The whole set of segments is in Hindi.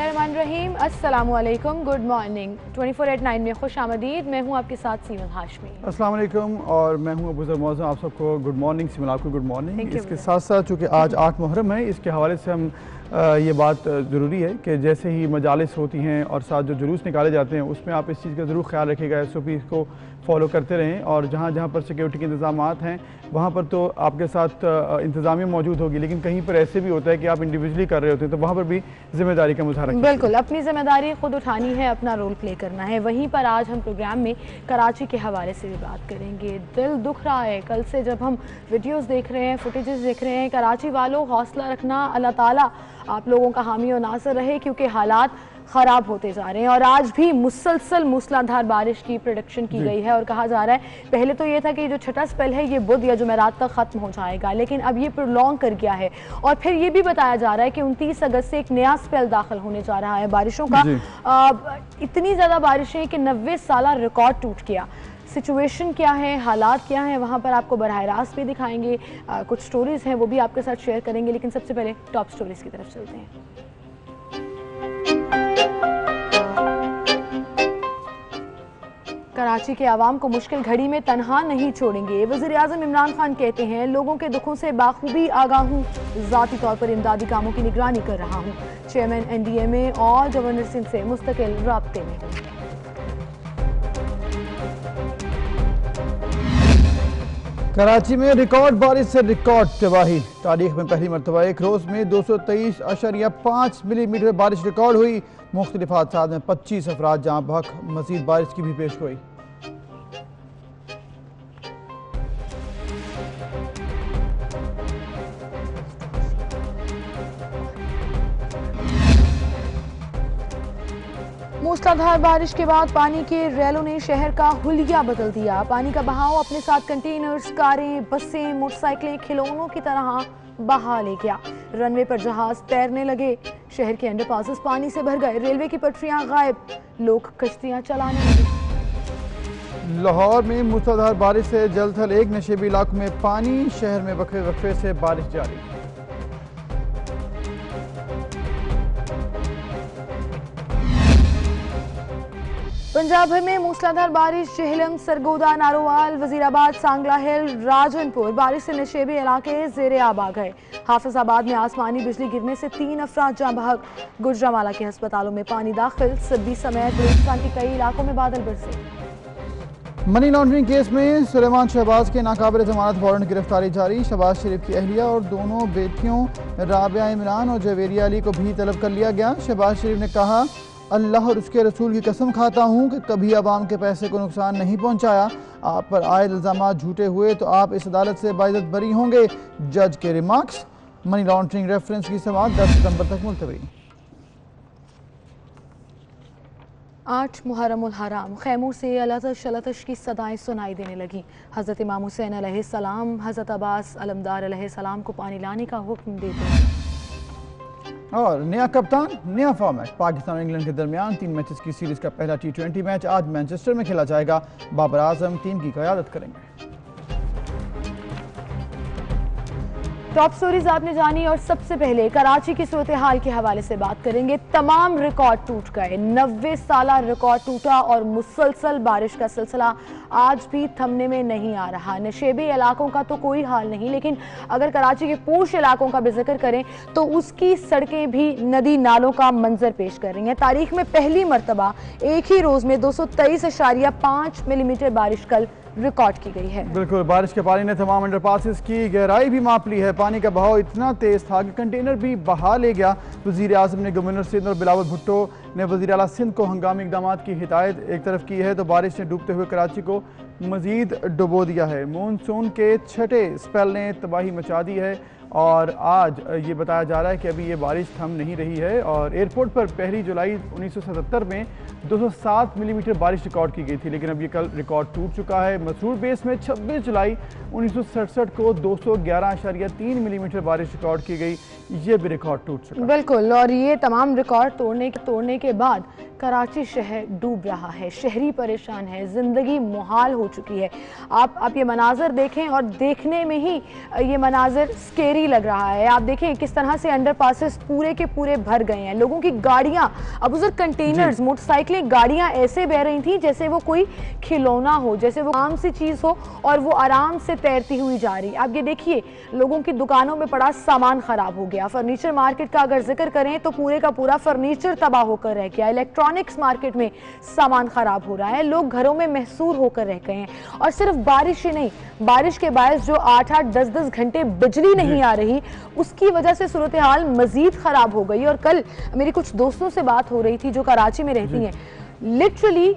बिस्मिल्लाहिर्रहमानिर्रहीम, अस्सलामुअलैकुम, गुड मॉर्निंग। 24/9 में खुश आमदीद। मैं हूँ आपके साथ सीमा हाशमी। अस्सलाम वालेकुम और मैं हूँ अबूज़र मौज़म। आप सबको गुड मॉर्निंग। सीमा आपको गुड मॉर्निंग। इसके साथ साथ चूँकि आज 8 मुहर्रम है, इसके हवाले से हम ये बात ज़रूरी है कि जैसे ही मजालिस होती हैं और साथ जो जुलूस निकाले जाते हैं उसमें आप इस चीज़ का ज़रूर ख्याल रखिएगा, SOP को फॉलो करते रहें। और जहाँ जहाँ पर सिक्योरिटी के इंतज़ामात हैं वहाँ पर तो आपके साथ इंतज़ामिया मौजूद होगी, लेकिन कहीं पर ऐसे भी होता है कि आप इंडिविजुअली कर रहे होते हैं, तो वहाँ पर भी जिम्मेदारी का मुजाहरा कीजिए। बिल्कुल, अपनी जिम्मेदारी खुद उठानी है, अपना रोल प्ले करना है। वहीं पर आज हम प्रोग्राम में कराची के हवाले से भी बात करेंगे। दिल दुख रहा है कल से जब हम वीडियोज़ देख रहे हैं, फुटेजेस देख रहे हैं। कराची वालों, हौसला रखना, अल्लाह ताला आप लोगों का हामी और नासर रहे, क्योंकि हालात ख़राब होते जा रहे हैं। और आज भी मुसलसल मूसलाधार बारिश की प्रेडिक्शन की गई है और कहा जा रहा है, पहले तो ये था कि जो छठा स्पेल है ये बुध या जुमेरात तक ख़त्म हो जाएगा, लेकिन अब ये प्रोलॉन्ग कर गया है। और फिर ये भी बताया जा रहा है कि 29 अगस्त से एक नया स्पेल दाखिल होने जा रहा है बारिशों का। इतनी ज़्यादा बारिशें कि 90 साला रिकॉर्ड टूट गया। सिचुएशन क्या है, हालात क्या हैं, वहाँ पर आपको बराह रास्त भी दिखाएंगे। कुछ स्टोरीज़ हैं वो भी आपके साथ शेयर करेंगे, लेकिन सबसे पहले टॉप स्टोरीज़ की तरफ चलते हैं। कराची के आवाम को मुश्किल घड़ी में तनहा नहीं छोड़ेंगे। वज़ीर आज़म इमरान खान कहते हैं, लोगों के दुखों से बाखूबी आगाह हूँ, ज़ाती तौर पर इमदादी कामों की निगरानी कर रहा हूँ। चेयरमैन NDMA और गवर्नर सिंध से मुस्तकिल राब्ते में। कराची में रिकॉर्ड बारिश से रिकॉर्ड तबाही। तारीख में पहली मरतबा एक रोज़ में 223.5 मिलीमीटर बारिश रिकॉर्ड हुई। मुख्तलिफ हादसात में 25 अफराद जाँ बहक। मज़ीद बारिश की भी पेश गोई। मूसलाधार बारिश के बाद पानी के रैलों ने शहर का हुलिया बदल दिया। पानी का बहाव अपने साथ कंटेनर्स, कारें, बसें, मोटरसाइकिलें खिलौनों की तरह बहा ले गया। रनवे पर जहाज तैरने लगे। शहर के अंडरपासेस पानी से भर गए। रेलवे की पटरियां गायब। लोग कश्तियां चलाने लगे। लाहौर में मूसलाधार बारिश से जल थल एक नशेबी इलाकों में पानी। शहर में वक्फे वक्फे से बारिश जारी। पंजाब भर में मूसलाधार बारिश। जेहलम, सरगोदा, नारोवाल, वजीराबाद, सांगला हिल, राजनपुर बारिश से नशेबी इलाके ज़ेरे आब आ गए। हाफिजाबाद में आसमानी बिजली गिरने से 3 अफराद जाँ बहक। गुजरांवाला के अस्पतालों में पानी दाखिल। सब्बी समेत बलूचिस्तान के कई इलाकों में बादल बरसे। मनी लॉन्ड्रिंग केस में सुलेमान शहबाज के नाकाबिल जमानत वारंट गिरफ्तारी जारी। शहबाज शरीफ की अहलिया और दोनों बेटियों राबिया इमरान और जवेरिया अली को भी तलब कर लिया गया। शहबाज शरीफ ने कहा, अल्लाह और उसके रसूल की कसम खाता हूँ कि कभी आवाम के पैसे को नुकसान नहीं पहुँचाया। आप पर आए इल्ज़ामात झूठे हुए तो आप इस अदालत से बाइज़्ज़त बरी होंगे। जज के रिमार्क्स। मनी लॉन्ड्रिंग रेफरेंस की समाअत 10 सितंबर तक मुलतवी। 8 मुहर्रमुल हराम। खैमों से अलतश अलतश की सदाएं सुनाई देने लगी। हज़रत इमाम हुसैन अलैहिस्सलाम हज़रत अब्बास अलमदार अलैहिस्सलाम को पानी लाने का हुक्म देते हैं। और नया कप्तान, नया फॉर्मेट। पाकिस्तान और इंग्लैंड के दरमियान 3 मैचेस की सीरीज का पहला T20 मैच आज मैनचेस्टर में खेला जाएगा। बाबर आजम टीम की क़यादत करेंगे। टॉप स्टोरीज आपने जानी और सबसे पहले कराची की सूरत हाल के हवाले से बात करेंगे। तमाम रिकॉर्ड टूट गए। 90 साला रिकॉर्ड टूटा और मुसलसल बारिश का सिलसिला आज भी थमने में नहीं आ रहा। नशेबी इलाकों का तो कोई हाल नहीं, लेकिन अगर कराची के पूश इलाकों का भी जिक्र करें तो उसकी सड़कें भी नदी नालों का मंजर पेश कर रही हैं। तारीख में पहली मरतबा एक ही रोज में 223.5 मिलीमीटर बारिश कल रिकॉर्ड की गई है। बिल्कुल, बारिश के पानी ने तमाम अंडरपासेस की गहराई भी माप ली है। पानी का बहाव इतना तेज था कि कंटेनर भी बहा ले गया। वज़ीर आज़म ने गवर्नर सिंध और बिलावल भुट्टो ने वज़ीर आला सिंध को हंगामी इक़दाम की हिदायत एक तरफ की है, तो बारिश ने डूबते हुए कराची को मज़ीद डुबो दिया है। मानसून के छठे स्पेल ने तबाही मचा दी है और आज ये बताया जा रहा है कि अभी ये बारिश थम नहीं रही है। और एयरपोर्ट पर 1 जुलाई 1977 में 207 मिलीमीटर बारिश रिकॉर्ड की गई थी, लेकिन अब ये कल रिकॉर्ड टूट चुका है। मसरूर बेस में 26 जुलाई 1967 को 211.3 मिलीमीटर बारिश रिकॉर्ड की गई। ये भी रिकॉर्ड टूट चुका है। बिल्कुल, और ये तमाम रिकॉर्ड तोड़ने के बाद कराची शहर डूब रहा है, शहरी परेशान है, ज़िंदगी मुहाल हो चुकी है। आप ये मनाजर देखें और देखने में ही ये मनाजर स्केरी लग रहा है। आप देखें किस तरह से अंडरपासेस पूरे के पूरे भर गए हैं, लोगों की गाड़ियां, अब उधर कंटेनर्स, मोटरसाइकिलें, गाड़ियां ऐसे बह रही थी जैसे वो कोई खिलौना हो, जैसे वो आम सी चीज़ हो और वो आराम से तैरती हुई जा रही। आप ये देखिए, लोगों की दुकानों में पड़ा सामान खराब हो गया। फर्नीचर मार्केट का अगर जिक्र करें तो पूरे का पूरा फर्नीचर तबाह होकर रह गया। इलेक्ट्रॉनिक्स मार्केट में सामान खराब हो रहा है, लोग घरों में महसूर होकर रह गए हैं। और सिर्फ बारिश ही नहीं, बारिश के बायस जो 8-8, 10-10 घंटे बिजली नहीं आ रही, उसकी वजह से सूरत हाल मजीद खराब हो गई। और कल मेरी कुछ दोस्तों से बात हो रही थी जो कराची में रहती हैं, लिटरली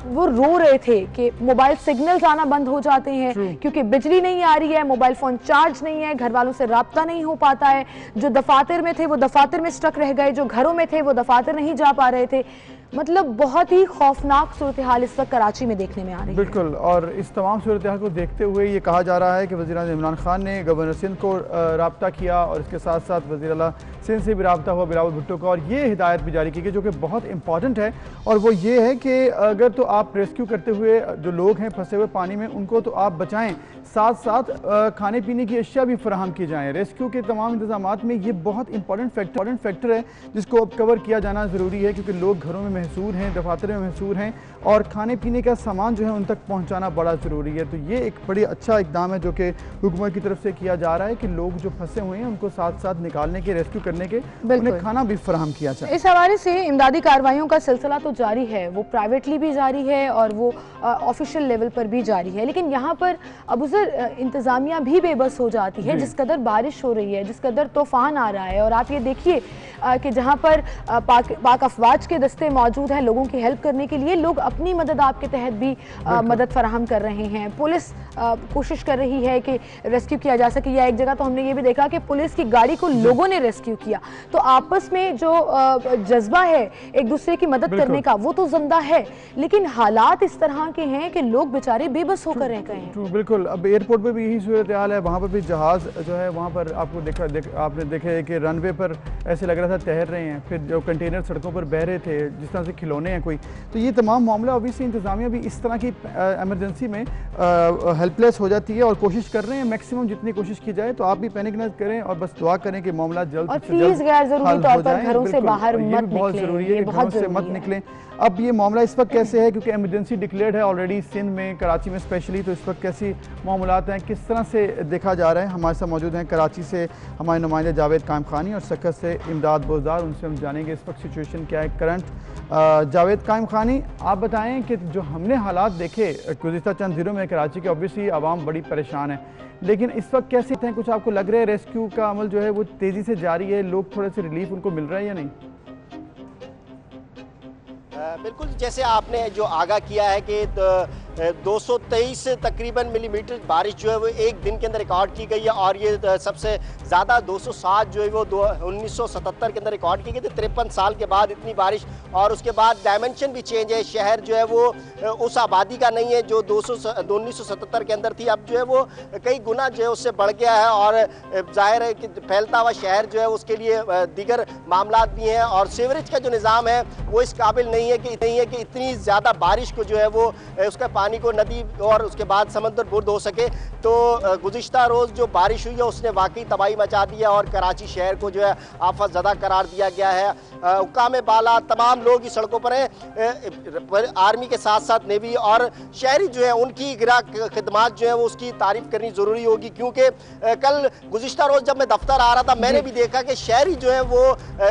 वो रो रहे थे कि मोबाइल सिग्नल्स आना बंद हो जाते हैं क्योंकि बिजली नहीं आ रही है, मोबाइल फोन चार्ज नहीं है, घर वालों से राब्ता नहीं हो पाता है। जो दफातर में थे वो दफातर में स्टक रह गए, जो घरों में थे वो दफातर नहीं जा पा रहे थे। मतलब बहुत ही खौफनाक सूरत हाल इस वक्त कराची में देखने में आ रही है। बिल्कुल, और इस तमाम सूरत हाल को देखते हुए ये कहा जा रहा है कि वज़ीर-ए-आज़म इमरान खान ने गवर्नर सिंध को रब्ता किया और इसके साथ साथ वज़ीर आला सिंध से भी रब्ता हुआ बिलावल भुट्टो का, और ये हिदायत भी जारी की गई जो कि बहुत इंपॉर्टेंट है। और वो ये है कि अगर तो आप रेस्क्यू करते हुए जो लोग हैं फंसे हुए पानी में, उनको तो आप बचाएं, साथ साथ खाने पीने की अशिया भी फराहम की जाएँ। रेस्क्यू के तमाम इंतजामात में ये बहुत इंपॉर्टेंट फैक्टर है जिसको अब कवर किया जाना ज़रूरी है, क्योंकि लोग घरों में महसूर हैं, दफातर में महसूर हैं, और खाने पीने का सामान जो है उन तक पहुंचाना बड़ा ज़रूरी है। तो ये एक बड़ी अच्छा इकदाम है जो कि हुकूमत की तरफ से किया जा रहा है कि लोग जो फंसे हुए हैं उनको साथ साथ निकालने के, रेस्क्यू करने के, उन्हें खाना भी फराहम किया जाए। इस हवाले से इमदादी कार्रवाइयों का सिलसिला तो जारी है, वो प्राइवेटली भी जारी है और वो ऑफिशियल लेवल पर भी जारी है। लेकिन यहाँ पर अब उधर इंतज़ामिया भी बेबस हो जाती है, जिस कदर बारिश हो रही है, जिस कदर तूफान आ रहा है। और आप ये देखिए कि जहाँ पर पाक अफवाज के दस्ते मौजूद हैं लोगों की हेल्प करने के लिए, लोग अपनी मदद आपके तहत भी मदद फराहम कर रहे हैं। पुलिस कोशिश कर रही है कि रेस्क्यू किया जा सके, या एक जगह तो हमने ये भी देखा कि पुलिस की गाड़ी को लोगों ने रेस्क्यू किया। तो आपस में जो जज्बा है एक दूसरे की मदद करने का, वो तो जिंदा है, लेकिन हालात इस तरह के हैं कि लोग बेचारे बेबस होकर रह गए हैं। बिल्कुल, अब एयरपोर्ट पर भी यही सूरत हाल है, वहाँ पर भी जहाज़ जो है वहाँ पर आपको आपने देखा है कि रनवे पर ऐसे लग रहा था तैर रहे हैं, फिर जो कंटेनर सड़कों पर बह रहे थे जिस तरह से खिलौने हैं कोई। तो ये तमाम मामला ऑब्वियसली इंतज़ामिया भी इस तरह की एमरजेंसी में हेल्पलेस हो जाती है और कोशिश कर रहे हैं मैक्सिमम जितनी कोशिश की जाए। तो आप भी पैनिक न करें और बस दुआ करें कि मामला जल्द से जल्द गैर जरूरी तौर पर घरों से बाहर मत निकलें, बहुत ज़रूरी है, घरों से मत निकलें। अब ये मामला इस वक्त कैसे है, क्योंकि एमरजेंसी डिक्लेयर्ड है ऑलरेडी सिंध में, कराची में स्पेशली, तो इस वक्त कैसी मामलात हैं, किस तरह से देखा जा रहा है। हमारे साथ मौजूद हैं कराची से हमारे नुमाइंदे जावेद कायम खानी और सक्खत से इमदाद बोजदार, उनसे हम जानेंगे इस वक्त सिचुएशन क्या है करंट। जावेद कायम खानी, आप बताएं कि जो हमने हालात देखे गुज़िश्ता चंद दिनों में कराची के, ऑब्वियसली आवाम बड़ी परेशान है, लेकिन इस वक्त कैसे हैं, कुछ आपको लग रहा है रेस्क्यू का अमल जो है वो तेज़ी से जारी है, लोग थोड़े से रिलीफ उनको मिल रहा है या नहीं? बिल्कुल, जैसे आपने जो आगाह किया है कि 223 तकरीबन मिलीमीटर बारिश जो है वो एक दिन के अंदर रिकॉर्ड की गई है, और ये सबसे ज़्यादा 207 जो है वो 1977 के अंदर रिकॉर्ड की गई थी। 53 साल के बाद इतनी बारिश, और उसके बाद डायमेंशन भी चेंज है। शहर जो है वो उस आबादी का नहीं है जो 1977 के अंदर थी, अब जो है वो कई गुना जो है उससे बढ़ गया है। और जाहिर है कि फैलता हुआ शहर जो है उसके लिए दीगर मामला भी हैं, और सीवरेज का जो निज़ाम है वो इस काबिल नहीं है कि इतनी ज़्यादा बारिश को जो है वो उसका पानी को नदी और उसके बाद समंदर बुर्द हो सके। तो गुज़िश्ता रोज़ जो बारिश हुई है उसने वाकई तबाही मचा दी है, और कराची शहर को जो है आफत ज़दा करार दिया गया है। हुक्काम बाला तमाम लोग इस सड़कों पर हैं, आर्मी के साथ साथ नेवी और शहरी जो है उनकी खिदमात जो है वो उसकी तारीफ करनी ज़रूरी होगी, क्योंकि कल गुज़िश्ता रोज़ जब मैं दफ्तर आ रहा था मैंने भी देखा कि शहरी जो है वो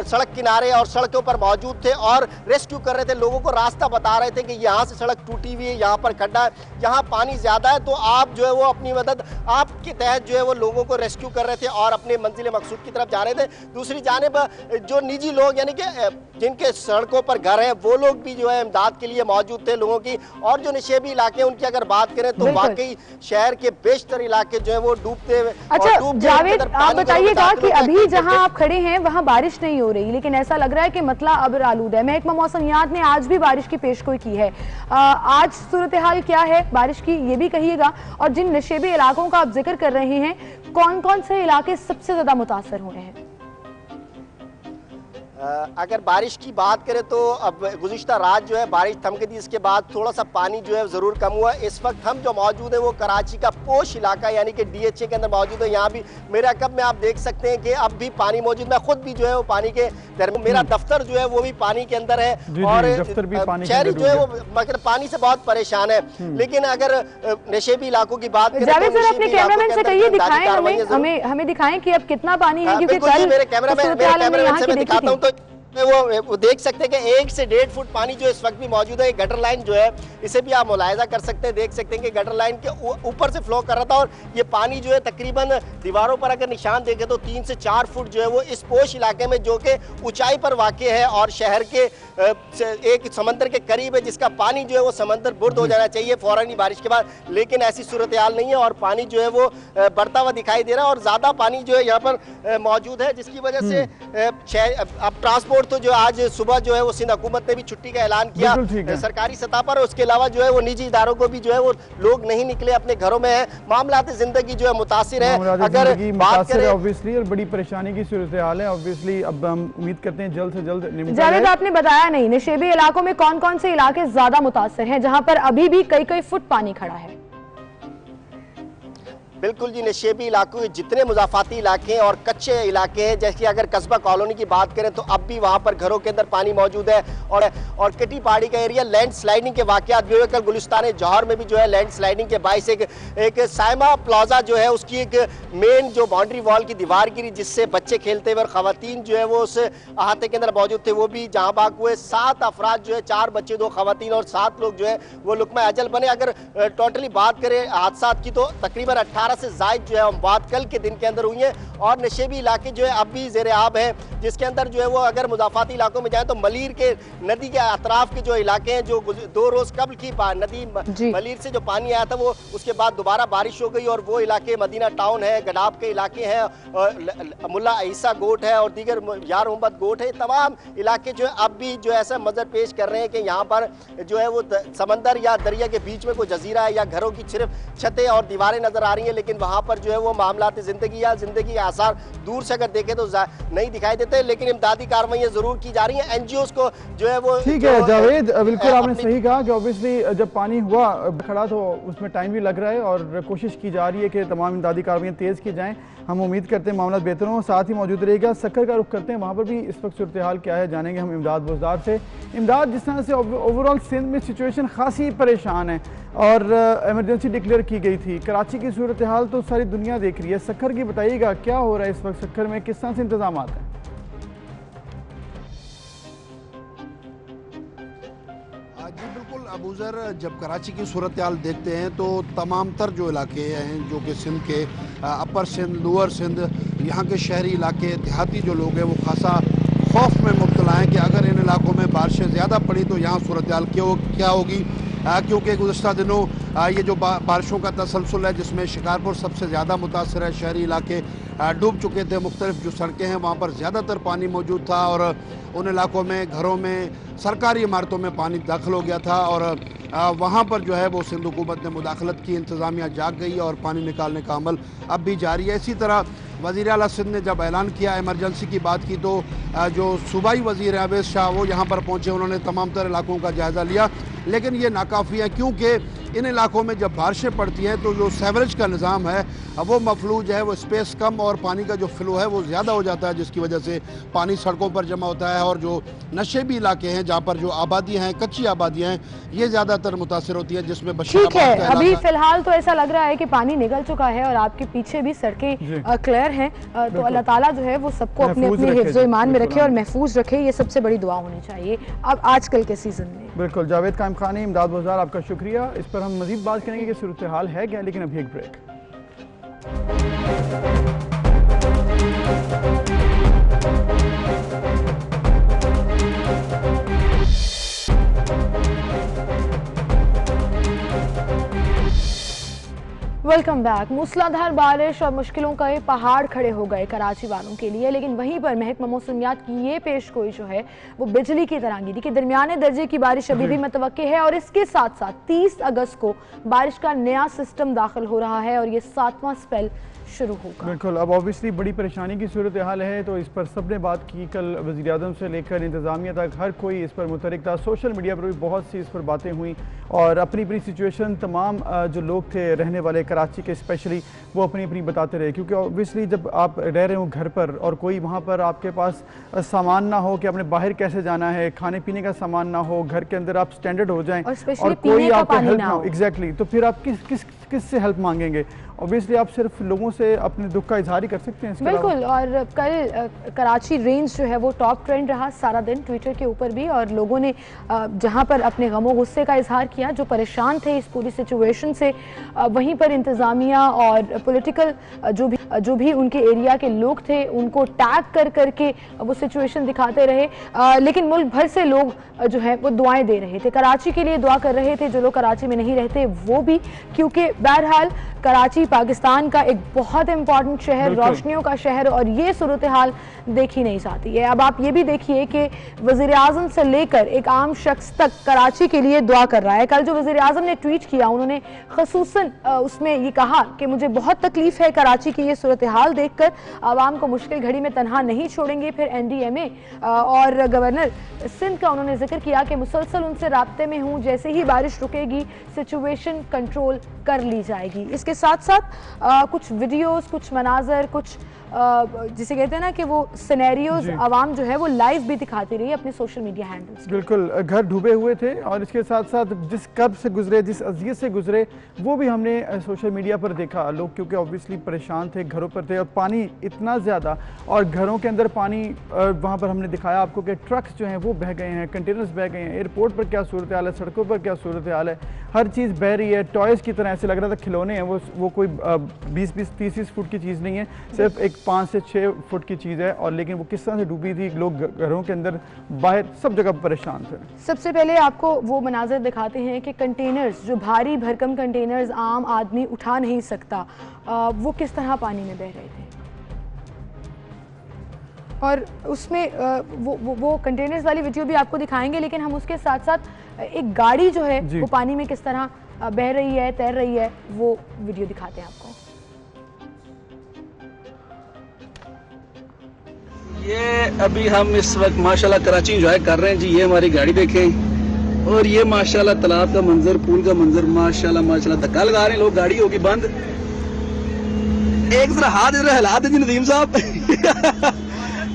सड़क किनारे और सड़कों पर मौजूद थे और रेस्क्यू कर रहे थे, लोगों को रास्ता बता रहे थे कि यहाँ से सड़क टूटी हुई है, यहाँ पर खड्डा है, यहाँ पानी ज़्यादा है। तो आप जो है वो अपनी मदद आपके तहत जो है वो लोगों को रेस्क्यू कर रहे थे और अपने मंजिल मकसूद की तरफ जा रहे थे। दूसरी जानिब जो निजी लोग यानी कि जिनके सड़कों पर घर हैं वो लोग भी जो है इमदाद के लिए मौजूद थे लोगों की, और जो निशेबी इलाके उनकी अगर बात करें तो वाकई शहर के बेशतर इलाके जो है वो डूबते हुए। अच्छा जावेद, आप बताइएगा कि अभी जहां आप खड़े हैं वहां बारिश नहीं हो रही, लेकिन ऐसा लग रहा है कि मतला अब्र आलूद है। महकमा मौसमियात ने आज भी बारिश की पेशगोई की है, आज सूरत हाल क्या है बारिश की ये भी कहिएगा, और जिन नशेबी इलाकों का आप जिक्र कर रहे हैं कौन कौन से इलाके सबसे ज्यादा मुतासर हुए हैं? अगर बारिश की बात करें तो अब गुज़िश्ता रात जो है बारिश थम गई थी, इसके बाद थोड़ा सा पानी जो है ज़रूर कम हुआ। इस वक्त हम जो मौजूद है वो कराची का पोश इलाका यानी कि DHA के अंदर मौजूद है। यहाँ भी मेरा कब में आप देख सकते हैं कि अब भी पानी मौजूद, मैं खुद भी जो है वो पानी के मेरा दफ्तर जो है वो भी पानी के अंदर है और शहरी जो है वो मगर पानी से बहुत परेशान है। लेकिन अगर नशेबी इलाकों की बात करें तो अपने कैमरामैन से कहिए दिखाएं हमें दिखाएं कि अब कितना पानी है, क्योंकि मेरे कैमरामैन से मैं दिखाता हूँ तो वो देख सकते हैं कि 1 से 1.5 फुट पानी जो इस वक्त भी मौजूद है। गटर लाइन जो है इसे भी आप मुलाहिजा कर सकते हैं, देख सकते हैं कि गटर लाइन के ऊपर से फ्लो कर रहा था और ये पानी जो है तकरीबन दीवारों पर अगर निशान देखें तो 3 से 4 फुट जो है वो इस पोश इलाके में जो कि ऊंचाई पर वाक़ है और शहर के एक समंदर के करीब है, जिसका पानी जो है वो समंदर बुर्द हो जाना चाहिए फौरन ही बारिश के बाद, लेकिन ऐसी सूरत हाल नहीं है और पानी जो है वो बढ़ता हुआ दिखाई दे रहा है और ज़्यादा पानी जो है यहाँ पर मौजूद है, जिसकी वजह से अब ट्रांसपोर्ट तो जो आज सुबह जो है वो सिंध हुकूमत ने भी छुट्टी का ऐलान किया सरकारी सतह पर। उसके अलावा जो है वो निजी इदारों को भी जो है वो लोग नहीं निकले, अपने घरों में है। मामलात जिंदगी जो है मुतासिर है। अगर बात करें ऑब्वियसली और बड़ी परेशानी की सूरत हाल है ऑब्वियसली। अब हम उम्मीद करते हैं जल्द से जल्द। जावेद, आपने बताया नहीं नशेबी इलाकों में कौन कौन से इलाके ज्यादा मुतासिर हैं जहां पर अभी भी कई फुट पानी खड़ा है? बिल्कुल जी, नशेबी इलाकों के जितने मुजाफाती इलाके हैं और कच्चे इलाके हैं, जैसे अगर कस्बा कॉलोनी की बात करें तो अब भी वहाँ पर घरों के अंदर पानी मौजूद है और कटी पहाड़ी का एरिया लैंड स्लाइडिंग के वाक़यात भी हुए। कल गुलिस्तान जौहर में भी जो है लैंड स्लाइडिंग के बाइस एक साइमा प्लाजा जो है उसकी एक मेन जो बाउंड्री वॉल की दीवार गिरी, जिससे बच्चे खेलते हुए और ख़वातीन जो है वो उस अहाते के अंदर मौजूद थे, वो भी जहाँ बाग हुए। 7 अफराद जो है, 4 बच्चे 2 ख़वातीन और 7 लोग जो है वो लुकमा अजल बने। अगर टोटली बात करें हादसा की तो तकरीबन 18 से ज़ायद जो है बात कल के दिन के अंदर हुई है और नशेबी इलाके जो है अब भी ज़ेर आब है, जिसके अंदर जो है वो अगर मुजाफाती इलाकों में जाए तो मलीर के नदी के अतराफ के जो इलाके हैं, जो 2 रोज़ कबल की नदी मलीर से जो पानी आया था वो उसके बाद दोबारा बारिश हो गई और वो इलाके मदीना टाउन है, गडाब के इलाके हैं, मुल्ला ईसा गोट है और दीगर यार मोहम्मद गोट है। तमाम इलाके जो है अब भी जो ऐसा मंजर पेश कर रहे हैं कि यहाँ पर जो है वो समंदर या दरिया के बीच में कोई जजीरा है या घरों की सिर्फ छतें और दीवारें नजर आ रही हैं, लेकिन वहाँ पर जो है वो मामलात ज़िंदगी या ज़िंदगी के आसार दूर से अगर देखें तो नहीं दिखाई देते, लेकिन इमदादी कार्रवाइयाँ ज़रूर की जा रही हैं। NGOs को जो है वो ठीक है। जावेद, बिल्कुल आपने सही कहा कि ऑब्वियसली जब पानी हुआ खड़ा तो उसमें टाइम भी लग रहा है और कोशिश की जा रही है कि तमाम इमदादी कार्रवाइयाँ तेज़ की जाएँ। हम उम्मीद करते हैं मामला बेहतर हों। साथ ही मौजूद रहेगा सक्कर का रुख करते हैं, वहाँ पर भी इस वक्त सूरत हाल क्या है जानेंगे हम इमदाद बुज़दार से। इमदाद, जिस तरह से ओवरऑल सिंध में सिचुएशन खासी परेशान है और एमरजेंसी डिक्लेयर की गई थी, कराची की सूरत हाल तो सारी दुनिया देख रही है, सक्कर की बताइएगा क्या हो रहा है इस वक्त सक्कर में, किस तरह से इंतजाम हैं? जी बिल्कुल अबूज़र, जब कराची की सूरत हाल देखते हैं तो तमाम तर जो इलाके हैं जो कि सिंध के अपर सिंध, लोअर सिंध, यहाँ के शहरी इलाके, देहाती जो लोग हैं वो खासा खौफ में मुब्तला हैं कि अगर इन इलाकों में बारिशें ज़्यादा पड़ी तो यहाँ सूरत हाल क्या होगी, क्योंकि गुज़श्ता दिनों ये जो बारिशों का तसलसल है जिसमें शिकारपुर सबसे ज़्यादा मुतासर है, शहरी इलाके डूब चुके थे, मुख्तलिफ जो सड़कें हैं वहाँ पर ज़्यादातर पानी मौजूद था और उन इलाकों में घरों में, सरकारी इमारतों में पानी दाखिल हो गया था और वहाँ पर जो है वो सिंध हुकूमत ने मुदाखलत की, इंतज़ामिया जाग गई और पानी निकालने का अमल अब भी जारी है। इसी तरह वज़ीर आला सिंध ने जब ऐलान किया इमरजेंसी की बात की तो जो सूबाई वज़ीर अवैस शाह वो यहाँ पर पहुँचे, उन्होंने तमाम तर इलाकों का जायज़ा लिया, लेकिन ये नाकाफ़ी है क्योंकि इन इलाकों में जब बारिशें पड़ती हैं तो जो सेवरेज का निज़ाम है वो मफलूज है, वो स्पेस कम और पानी का जो फ्लो है वो ज़्यादा हो जाता है, जिसकी वजह से पानी सड़कों पर जमा होता है और जो नशेबी इलाके हैं जहाँ पर जो आबादियाँ हैं, कच्ची आबादियाँ हैं, ये ज़्यादातर मुतासर होती हैं, जिसमें ठीक है। अभी फ़िलहाल तो ऐसा लग रहा है कि पानी निकल चुका है और आपके पीछे भी सड़कें क्लियर हैं, तो अल्लाह ताला जो है वो सबको अपने अपने हिफ्ज़ ईमान में रखे और महफूज रखे, ये सबसे बड़ी दुआ होनी चाहिए अब आजकल के सीज़न में। बिल्कुल। जावेद कायम खानी, इमदाद बुज़दार, आपका शुक्रिया। इस पर हम मज़ीद बात करेंगे कि सूरत हाल है क्या, लेकिन अभी एक ब्रेक। Welcome back. मूसलाधार बारिश और मुश्किलों का ये पहाड़ खड़े हो गए कराची वालों के लिए, लेकिन वहीं पर महकमा मौसमियात की ये पेशगोई जो है वो बिजली की तरह गिरी कि दरमियाने दर्जे की बारिश अभी भी मुतवक्के है और इसके साथ साथ 30 अगस्त को बारिश का नया सिस्टम दाखिल हो रहा है और ये 7वां स्पेल शुरू होगा। बिल्कुल, अब ऑब्वियसली बड़ी परेशानी की सूरत हाल है, तो इस पर सब ने बात की। कल वज़ीर आज़म से लेकर इंतज़ामिया तक हर कोई इस पर मुतरिक था। सोशल मीडिया पर भी बहुत सी इस पर बातें हुई और अपनी अपनी सिचुएशन तमाम जो लोग थे रहने वाले कराची के स्पेशली, वो अपनी अपनी बताते रहे। क्योंकि ऑब्वियसली जब आप रह रहे हो घर पर और कोई वहाँ पर आपके पास सामान ना हो कि आपने बाहर कैसे जाना है, खाने पीने का सामान ना हो, घर के अंदर आप स्टैंडर्ड हो जाएं और कोई आपको हेल्प ना हो, एग्जैक्टली, तो फिर आप किस से हेल्प मांगेंगे? ऑब्वियसली आप सिर्फ लोगों से अपने दुख का इजहार ही कर सकते हैं। बिल्कुल, और कल कराची रेंज जो है वो टॉप ट्रेंड रहा सारा दिन ट्विटर के ऊपर भी, और लोगों ने जहां पर अपने गमो गुस्से का इजहार किया, जो परेशान थे इस पूरी सिचुएशन से, वहीं पर इंतज़ामिया और पॉलिटिकल जो भी उनके एरिया के लोग थे उनको टैग कर करके वो सिचुएशन दिखाते रहे। लेकिन मुल्क भर से लोग जो है वो दुआएं दे रहे थे, कराची के लिए दुआ कर रहे थे, जो लोग कराची में नहीं रहते वो भी, क्योंकि बहरहाल कराची पाकिस्तान का एक बहुत इंपॉर्टेंट शहर, रोशनियों का शहर, और ये सूरत हाल देखी नहीं जाती है। अब आप ये भी देखिए कि वज़ीर आज़म से लेकर एक आम शख्स तक कराची के लिए दुआ कर रहा है। कल जो वज़ीर आज़म ने ट्वीट किया, उन्होंने ख़ुसूसन उसमें ये कहा कि मुझे बहुत तकलीफ है कराची की ये सूरत हाल देखकर, आवाम को मुश्किल घड़ी में तनहा नहीं छोड़ेंगे। फिर NDMA और गवर्नर सिंध का उन्होंने जिक्र किया कि मुसलसल उनसे राब्ते में हूँ, जैसे ही बारिश रुकेगी सिचुएशन कंट्रोल कर ली जाएगी। इसके साथ साथ कुछ वीडियोस, कुछ मनाजर, कुछ जिसे कहते हैं ना कि वो सिनेरियोज आवाम जो है वो लाइव भी दिखाती रही अपने सोशल मीडिया हैंडल्स। बिल्कुल, घर डूबे हुए थे और इसके साथ साथ जिस कर्ब से गुजरे, जिस अज़ियत से गुजरे, वो भी हमने सोशल मीडिया पर देखा। लोग क्योंकि ऑब्वियसली परेशान थे, घरों पर थे और पानी इतना ज़्यादा, और घरों के अंदर पानी, वहाँ पर हमने दिखाया आपको कि ट्रक्स जो हैं वो बह गए हैं, कंटेनर्स बह गए हैं, एयरपोर्ट पर क्या सूरत हाल है, सड़कों पर क्या सूरत हाल है, हर चीज़ बह रही है। टॉयज़ की तरह ऐसे लग रहा था खिलौने हैं, वो कोई 20-20, 30-30 फुट की चीज़ नहीं है, सिर्फ एक 5 से 6 फुट की चीज़ है। और लेकिन वो किस तरह से डूबी थी, लोग घरों के अंदर, बाहर, सब जगह परेशान थे। सबसे पहले आपको वो मनाजर दिखाते हैं कि कंटेनर्स, जो भारी भरकम कंटेनर्स आम आदमी उठा नहीं सकता, वो किस तरह पानी में बह रहे थे। और उसमें वो कंटेनर्स वाली वीडियो भी आपको दिखाएंगे, लेकिन हम उसके साथ साथ एक गाड़ी जो है वो पानी में किस तरह बह रही है, तैर रही है, वो वीडियो दिखाते हैं आपको। ये अभी हम इस वक्त माशाल्लाह कराची एंजॉय कर रहे हैं जी। ये हमारी गाड़ी देखें, और ये माशाल्लाह तालाब का मंजर, पूल का मंजर, माशाल्लाह धक्का लगा रहे हैं लोग, गाड़ी होगी बंद। एक जरा हाथ इधर हिला दे जी नदीम साहब।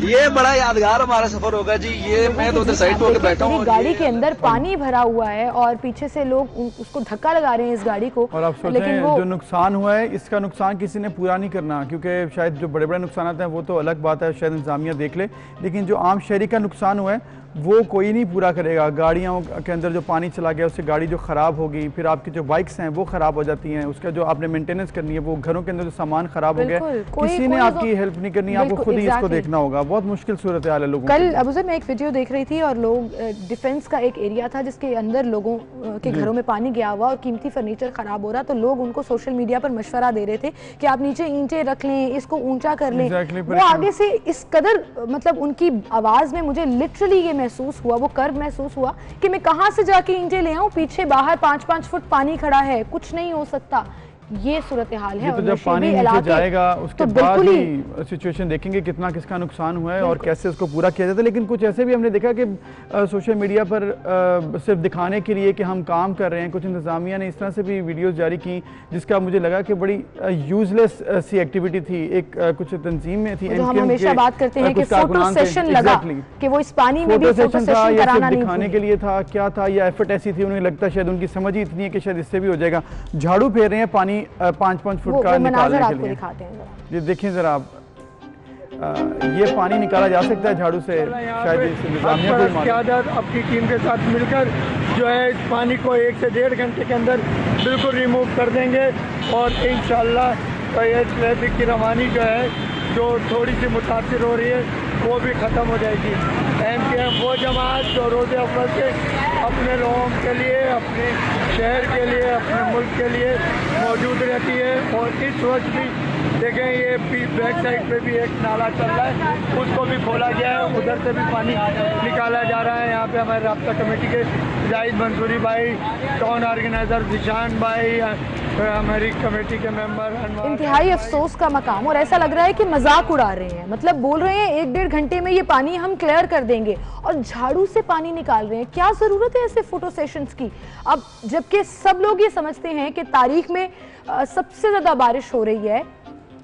ये बड़ा यादगार हमारा सफर होगा जी। ये मैं तो उधर साइड पे होकर बैठा हूँ, गाड़ी के अंदर पानी भरा हुआ है और पीछे से लोग उसको धक्का लगा रहे हैं इस गाड़ी को। और आप सोचें जो नुकसान हुआ है, इसका नुकसान किसी ने पूरा नहीं करना, क्योंकि शायद जो बड़े बड़े नुकसान हैं वो तो अलग बात है, शायद इंतजामिया देख ले, लेकिन जो आम शहरी का नुकसान हुआ है वो कोई नहीं पूरा करेगा। गाड़ियों के अंदर जो पानी चला गया, उससे गाड़ी जो ख़राब होगी, फिर आपकी जो बाइक्स हैं वो ख़राब हो जाती हैं, उसका जो आपने मेंटेनेंस करनी है, वो घरों के अंदर जो सामान ख़राब हो गया, किसी ने आपकी हेल्प नहीं करनी, आपको खुद ही इसको देखना होगा। बहुत मुश्किल सूरत हाल है लोगों को। कल अबूज़र मैं एक वीडियो देख रही थी और लोग, डिफेंस का एक एरिया था जिसके अंदर लोगों के घरों में पानी गया हुआ और कीमती फर्नीचर ख़राब हो रहा, तो लोग उनको सोशल मीडिया पर मशवरा दे रहे थे कि आप नीचे ईंटें रख लें, इसको ऊंचा कर लें। वो आगे से इस कदर, मतलब उनकी आवाज़ में मुझे लिटरली ये महसूस हुआ, वो कर्ब महसूस हुआ कि मैं कहां से जाके ईंटें ले आऊं, पीछे बाहर 5-5 फुट पानी खड़ा है, कुछ नहीं हो सकता। ये सूरत हाल है। तो जब पानी नीचे जाएगा उसके बाद ही सिचुएशन देखेंगे कितना किसका नुकसान हुआ है और कैसे उसको पूरा किया जाता है। लेकिन कुछ ऐसे भी हमने देखा कि सोशल मीडिया पर सिर्फ दिखाने के लिए कि हम काम कर रहे हैं, कुछ इंतजामिया ने इस तरह से भी वीडियोस जारी की जिसका मुझे लगा कि बड़ी यूजलेस सी एक्टिविटी थी। एक कुछ तंजीम में थी, हम हमेशा बात करते हैं कि फोटो सेशन लगा कि वो इस पानी में भी फोटो सेशन कराना नहीं, दिखाने के लिए था, क्या था, या एफर्ट ऐसी थी, उन्हें लगता शायद उनकी समझ ही इतनी है कि शायद इससे भी हो जाएगा। झाड़ू फेर रहे हैं पानी 5-5 फुट का निकालने के लिए। दिखाते हैं ये देखें जरा आप, ये पानी निकाला जा सकता है झाड़ू से, शायद अपनी टीम के साथ मिलकर जो है इस पानी को 1 से 1.5 घंटे के अंदर बिल्कुल रिमूव कर देंगे और इंशाल्लाह तो ये ट्रैफिक की रवानी जो है जो थोड़ी सी मुतासिर हो रही है वो भी ख़त्म हो जाएगी। MPM वो जमात जो रोज़े अव्वल से अपने लोगों के लिए, अपने शहर के लिए, अपने मुल्क के लिए मौजूद रहती है। और इस वक्त भी देखें, ये बैक साइड पे भी एक नाला चल रहा है, उसको भी खोला गया है, उधर से भी पानी निकाला जा रहा है। यहाँ पे हमारे राब्ता कमेटी के जाहिद मंसूरी भाई, टाउन ऑर्गेनाइजर जिशान भाई, हमारी कमेटी के मेंबर। इंतहाई अफसोस का मकाम, और ऐसा लग रहा है कि मजाक उड़ा रहे हैं, मतलब बोल रहे हैं 1-1.5 घंटे में ये पानी हम क्लियर कर देंगे और झाड़ू से पानी निकाल रहे हैं। क्या जरूरत है ऐसे फोटो सेशंस की? अब जबकि सब लोग ये समझते हैं कि तारीख में सबसे ज्यादा बारिश हो रही है,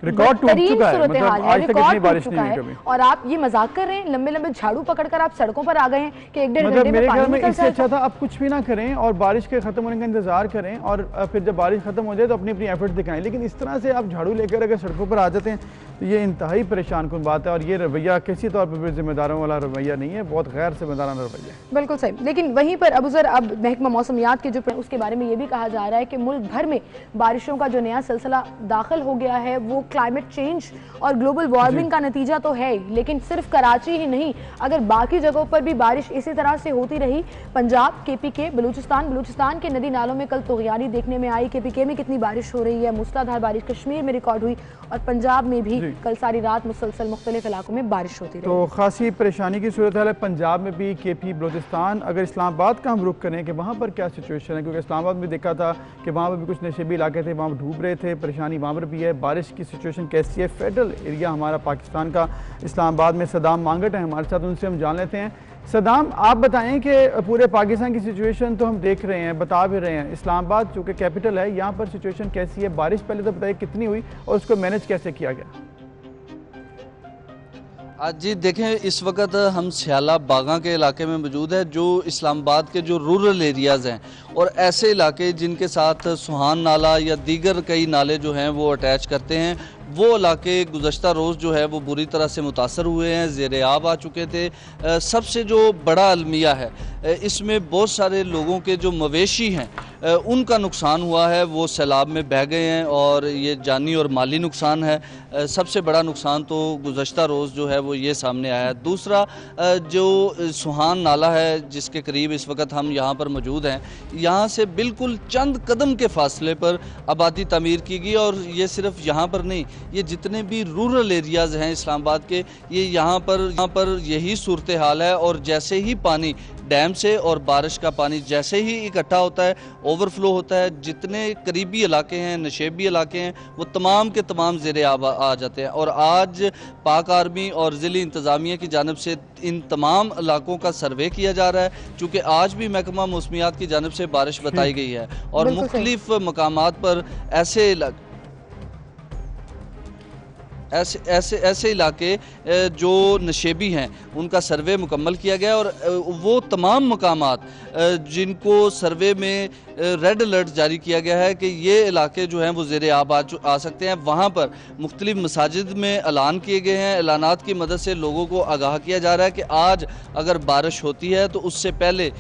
रिकॉर्ड टूट चुका है, मतलब आज तक इतनी बारिश नहीं हुई कभी। और आप ये मजाक कर रहे हैं, लंबे लंबे झाड़ू पकड़कर आप सड़कों पर आ गए हैं कि 1-1.5 मतलब घंटे में मेरे पानी ख्याल में निकल इससे जाएगा। अच्छा था आप कुछ भी ना करें और बारिश के खत्म होने का इंतजार करें और फिर जब बारिश खत्म हो जाए तो अपनी अपनी एफर्ट दिखाएं। लेकिन इस तरह से आप झाड़ू लेकर अगर सड़कों पर आ जाते हैं तो ये इंतहाई परेशान कुन बात है। और ये रवैया किसी तौर पर जिम्मेदारों वाला रवैया नहीं है, बहुत गैर जिम्मेदाराना रवैया है। बिल्कुल सही। लेकिन वहीं पर अबूजर, अब महकमा मौसमियात के जो उसके बारे में ये भी कहा जा रहा है कि मुल्क भर में बारिशों का जो नया सिलसिला दाखिल हो गया है वो क्लाइमेट चेंज और ग्लोबल वार्मिंग का नतीजा तो है ही, लेकिन सिर्फ कराची ही नहीं, अगर बाकी जगहों पर भी बारिश इसी तरह से होती रही, पंजाब, KPK, बलूचिस्तान के नदी नालों में कल तोगयानी देखने में आई। KPK में कितनी बारिश हो रही है, मूसलाधार बारिश कश्मीर में रिकॉर्ड हुई और पंजाब में भी कल सारी रात मुसलसल मुख्तलिफ इलाकों में बारिश होती रही। तो खासी परेशानी की सूरत है पंजाब में भी, KP, बलूचिस्तान। अगर इस्लामाबाद का हम रुख करें कि वहाँ पर क्या सिचुएशन है, क्योंकि इस्लामाबाद में देखा था कि वहाँ पर भी कुछ नशेबी इलाके थे, वहाँ पर डूब रहे थे, परेशानी वहाँ पर भी है। बारिश की सिचुएशन कैसी है? फेडरल एरिया हमारा पाकिस्तान का इस्लामाबाद में सदाम मांगट है हमारे साथ, उनसे हम जान लेते हैं। सदाम, आप बताएं कि पूरे पाकिस्तान की सिचुएशन तो हम देख रहे हैं, बता भी रहे हैं, इस्लामाबाद जो कि कैपिटल है यहाँ पर सिचुएशन कैसी है? बारिश पहले तो बताइए कितनी हुई और उसको मैनेज कैसे किया गया? आज जी देखें, इस वक्त हम सियाला बागा के इलाके में मौजूद है, जो इस्लामाबाद के जो रूरल एरियाज़ हैं और ऐसे इलाके जिनके साथ सुहान नाला या दीगर कई नाले जो हैं वो अटैच करते हैं, वो इलाके गुज़श्ता रोज़ जो है वो बुरी तरह से मुतासर हुए हैं, ज़ेरे आब आ चुके थे। सबसे जो बड़ा अलमिया है इसमें बहुत सारे लोगों के जो मवेशी हैं उनका नुकसान हुआ है, वो सैलाब में बह गए हैं और ये जानी और माली नुकसान है। सबसे बड़ा नुकसान तो गुज़श्ता रोज़ जो है वो ये सामने आया है। दूसरा जो सुहान नाला है जिसके करीब इस वक्त हम यहाँ पर मौजूद हैं, यहाँ से बिल्कुल चंद कदम के फासले पर आबादी तामीर की गई और ये सिर्फ यहाँ पर नहीं, ये जितने भी रूरल एरियाज़ हैं इस्लामाबाद के, ये यहाँ पर यही सूरत हाल है। और जैसे ही पानी डैम से और बारिश का पानी जैसे ही इकट्ठा होता है, ओवरफ्लो होता है, जितने करीबी इलाके हैं, नशेबी इलाके हैं, वो तमाम के तमाम ज़ेरे आब आ जाते हैं। और आज पाक आर्मी और ज़िली इंतज़ामिया की जानब से इन तमाम इलाकों का सर्वे किया जा रहा है, चूँकि आज भी महकमा मौसमियात की जानब से बारिश बताई गई है और मुख्तलिफ मकामात पर ऐसे इलाके जो नशेबी हैं उनका सर्वे मुकम्मल किया गया और वो तमाम मकामात जिनको सर्वे में रेड अलर्ट जारी किया गया है कि ये इलाके जो हैं वो ज़ेरे आब आ सकते हैं, वहाँ पर मुख्तलिफ मसाजिद में ऐलान किए गए हैं। ऐलानात की मदद से लोगों को आगाह किया जा रहा है कि आज अगर बारिश होती है तो उससे पहले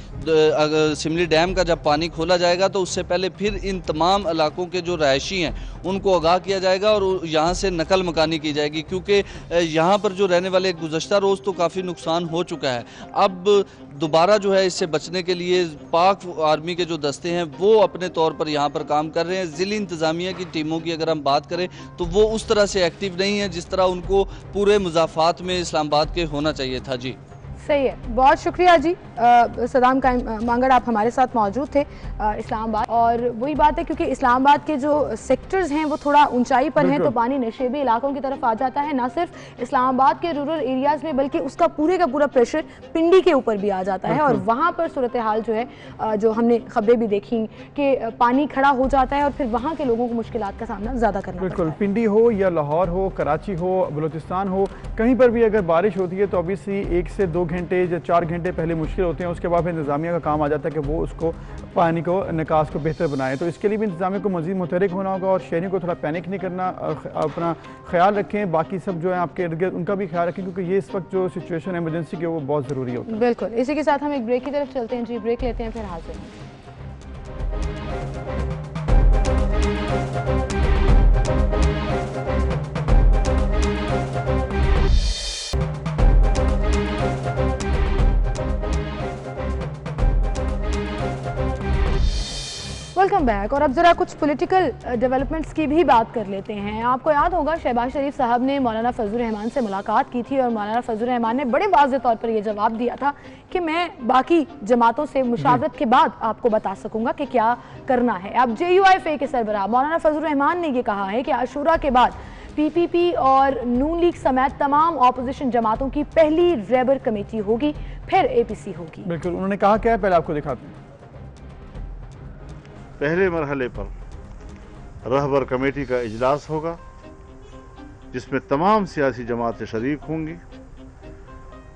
सिमली डैम का जब पानी खोला जाएगा तो उससे पहले फिर इन तमाम इलाकों के जो रहायशी हैं उनको आगाह किया जाएगा और यहाँ से नकल मकानी की जाएगी, क्योंकि यहाँ पर जो रहने वाले गुज़श्ता रोज़ तो काफ़ी नुकसान हो चुका है। अब दोबारा जो है इससे बचने के लिए पाक आर्मी के जो दस्ते हैं वो अपने तौर पर यहाँ पर काम कर रहे हैं। ज़िली इंतज़ामिया की टीमों की अगर हम बात करें तो वो उस तरह से एक्टिव नहीं है जिस तरह उनको पूरे मुज़ाफ़ात में इस्लामाबाद के होना चाहिए था। जी सही है, बहुत शुक्रिया जी। सदाम मांगड़, आप हमारे साथ मौजूद थे इस्लामाबाद, और वही बात है क्योंकि इस्लामाबाद के जो सेक्टर्स हैं वो थोड़ा ऊंचाई पर हैं तो पानी नशेबी इलाकों की तरफ आ जाता है। ना सिर्फ इस्लामाबाद के रूरल एरियाज़ में बल्कि उसका पूरे का पूरा प्रेशर पिंडी के ऊपर भी आ जाता है और वहाँ पर सूरत हाल जो है, जो हमने खबरें भी देखी कि पानी खड़ा हो जाता है और फिर वहाँ के लोगों को मुश्किलात का सामना ज़्यादा करना पड़ता है। बिल्कुल, पिंडी हो या लाहौर हो, कराची हो, बलूचिस्तान हो, कहीं पर भी अगर बारिश होती है तो ऑब्वियसली 1 से 2 घंटे या 4 घंटे पहले मुश्किल होते हैं, उसके बाद फिर इंतज़ामिया का काम आ जाता है कि वो उसको पानी को निकास को बेहतर बनाए। तो इसके लिए भी इंतज़ामिया को मज़ीद मुतहरिक होना होगा और शहरियों को थोड़ा पैनिक नहीं करना, अपना ख्याल रखें। बाकी सब जो है आपके इर्द गिर्द उनका भी ख्याल रखें, क्योंकि ये इस वक्त जो सिचुएशन इमरजेंसी की वो बहुत ज़रूरी होती है। बिल्कुल, इसी के साथ हम एक ब्रेक की तरफ चलते हैं जी, ब्रेक लेते हैं फिर हाजिर हैं। Welcome back. और अब जरा कुछ पॉलिटिकल डेवलपमेंट्स की भी बात कर लेते हैं। आपको याद होगा शहबाज शरीफ साहब ने मौलाना फजल रहमान से मुलाकात की थी और मौलाना फजल रहमान ने बड़े वाज़ेह तौर पर यह जवाब दिया था कि मैं बाकी जमातों से मुशावरत के बाद आपको बता सकूंगा कि क्या करना है। अब JUIF के सरबराह मौलाना फजल रहमान ने यह कहा है कि आशूरा के बाद PPP और नून लीग समेत तमाम ऑपोजिशन जमातों की पहली रहबर कमेटी होगी, फिर APC होगी। बिल्कुल, उन्होंने कहा क्या है, पहले आपको दिखाते हैं। पहले मरहले पर रहबर कमेटी का इजलास होगा जिसमें तमाम सियासी जमातें शरीक होंगी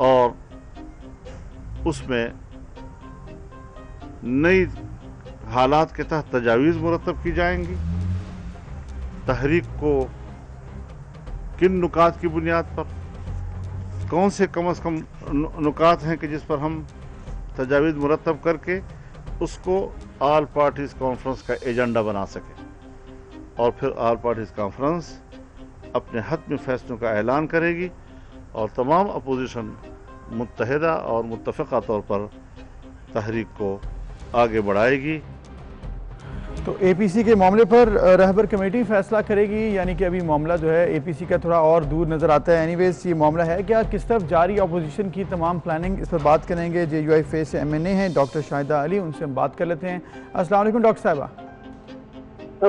और उसमें नई हालात के तहत तजावीज़ मुरतब की जाएंगी। तहरीक को किन नुकात की बुनियाद पर, कौन से कम अज़ कम नुकात हैं कि जिस पर हम तजावीज़ मुरतब करके उसको ऑल पार्टीज़ कॉन्फ्रेंस का एजेंडा बना सके और फिर ऑल पार्टीज़ कॉन्फ्रेंस अपने हतमी फैसलों का ऐलान करेगी और तमाम अपोजिशन मुत्तहिदा और मुत्तफ़िक़ा तौर पर तहरीक को आगे बढ़ाएगी। तो APC के मामले पर रहबर कमेटी फैसला करेगी, यानी कि अभी मामला जो है APC का थोड़ा और दूर नज़र आता है। एनीवेज ये मामला है क्या, किस तरफ जारी अपोजिशन की तमाम प्लानिंग, इस पर बात करेंगे। JUIF से MNA हैं डॉक्टर शाहिदा अली, उनसे हम बात कर लेते हैं। अस्सलाम वालेकुम डॉक्टर साहिबा।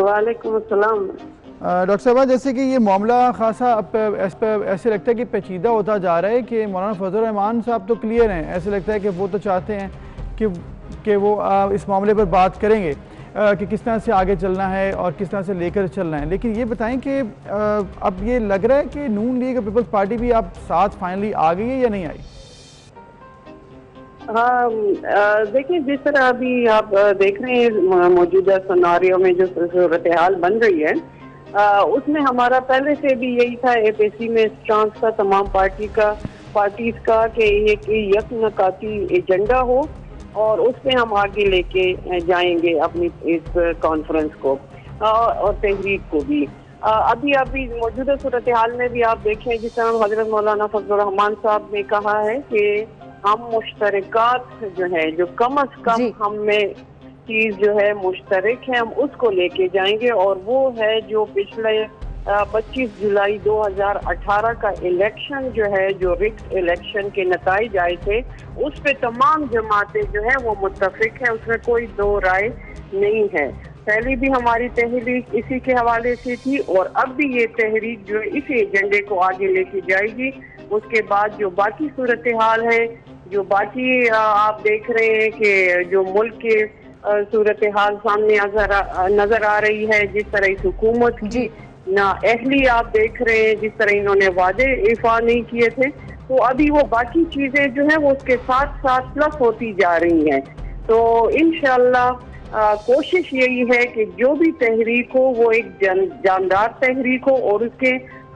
वालेकुम अस्सलाम। डॉक्टर साहबा, जैसे कि ये मामला खासा अब ऐसे लगता है कि पेचीदा होता जा रहा है कि मौलाना फजल रहमान साहब तो क्लियर हैं, ऐसे लगता है कि वो तो चाहते हैं कि वो इस मामले पर बात करेंगे कि किस तरह से आगे चलना है और किस तरह से लेकर चलना है। लेकिन ये बताएं कि अब ये लग रहा है कि नून लीग और पीपल्स पार्टी भी आप साथ फाइनली आ गई है या नहीं आई? हाँ, देखिए जिस तरह अभी आप देख रहे हैं मौजूदा सिनारियो में जो सूरत हाल बन रही है, उसमें हमारा पहले से भी यही था APC में स्टांस था तमाम पार्टीज का कि एक यकनकाती एजेंडा हो और उसमें हम आगे लेके जाएंगे अपनी इस कॉन्फ्रेंस को और तहरीक को भी। अभी मौजूदा सूरत हाल में भी आप देखें जिस तरह हजरत मौलाना फजल रहमान साहब ने कहा है कि हम मुश्तरकात जो है, जो कम अज कम हम में चीज जो है मुश्तरक है, हम उसको लेके जाएंगे और वो है जो पिछले 25 जुलाई 2018 का इलेक्शन जो है, जो रिग्ड इलेक्शन के नताइज आए थे, उस पे तमाम जमातें जो है वो मुत्तफिक है, उसमें कोई दो राय नहीं है। पहले भी हमारी तहरीक इसी के हवाले से थी और अब भी ये तहरीक जो है इसी एजेंडे को आगे लेके जाएगी। उसके बाद जो बाकी सूरत हाल है, जो बाकी आप देख रहे हैं कि जो मुल्क के सूरत हाल सामने नजर आ रही है, जिस तरह इस हुकूमत की ना अहली आप देख रहे हैं, जिस तरह इन्होंने वादे इफा नहीं किए थे, तो अभी वो बाकी चीजें जो है वो उसके साथ साथ प्लस होती जा रही हैं। तो इंशाअल्लाह कोशिश यही है कि जो भी तहरीक हो वो एक जानदार तहरीक हो और उसके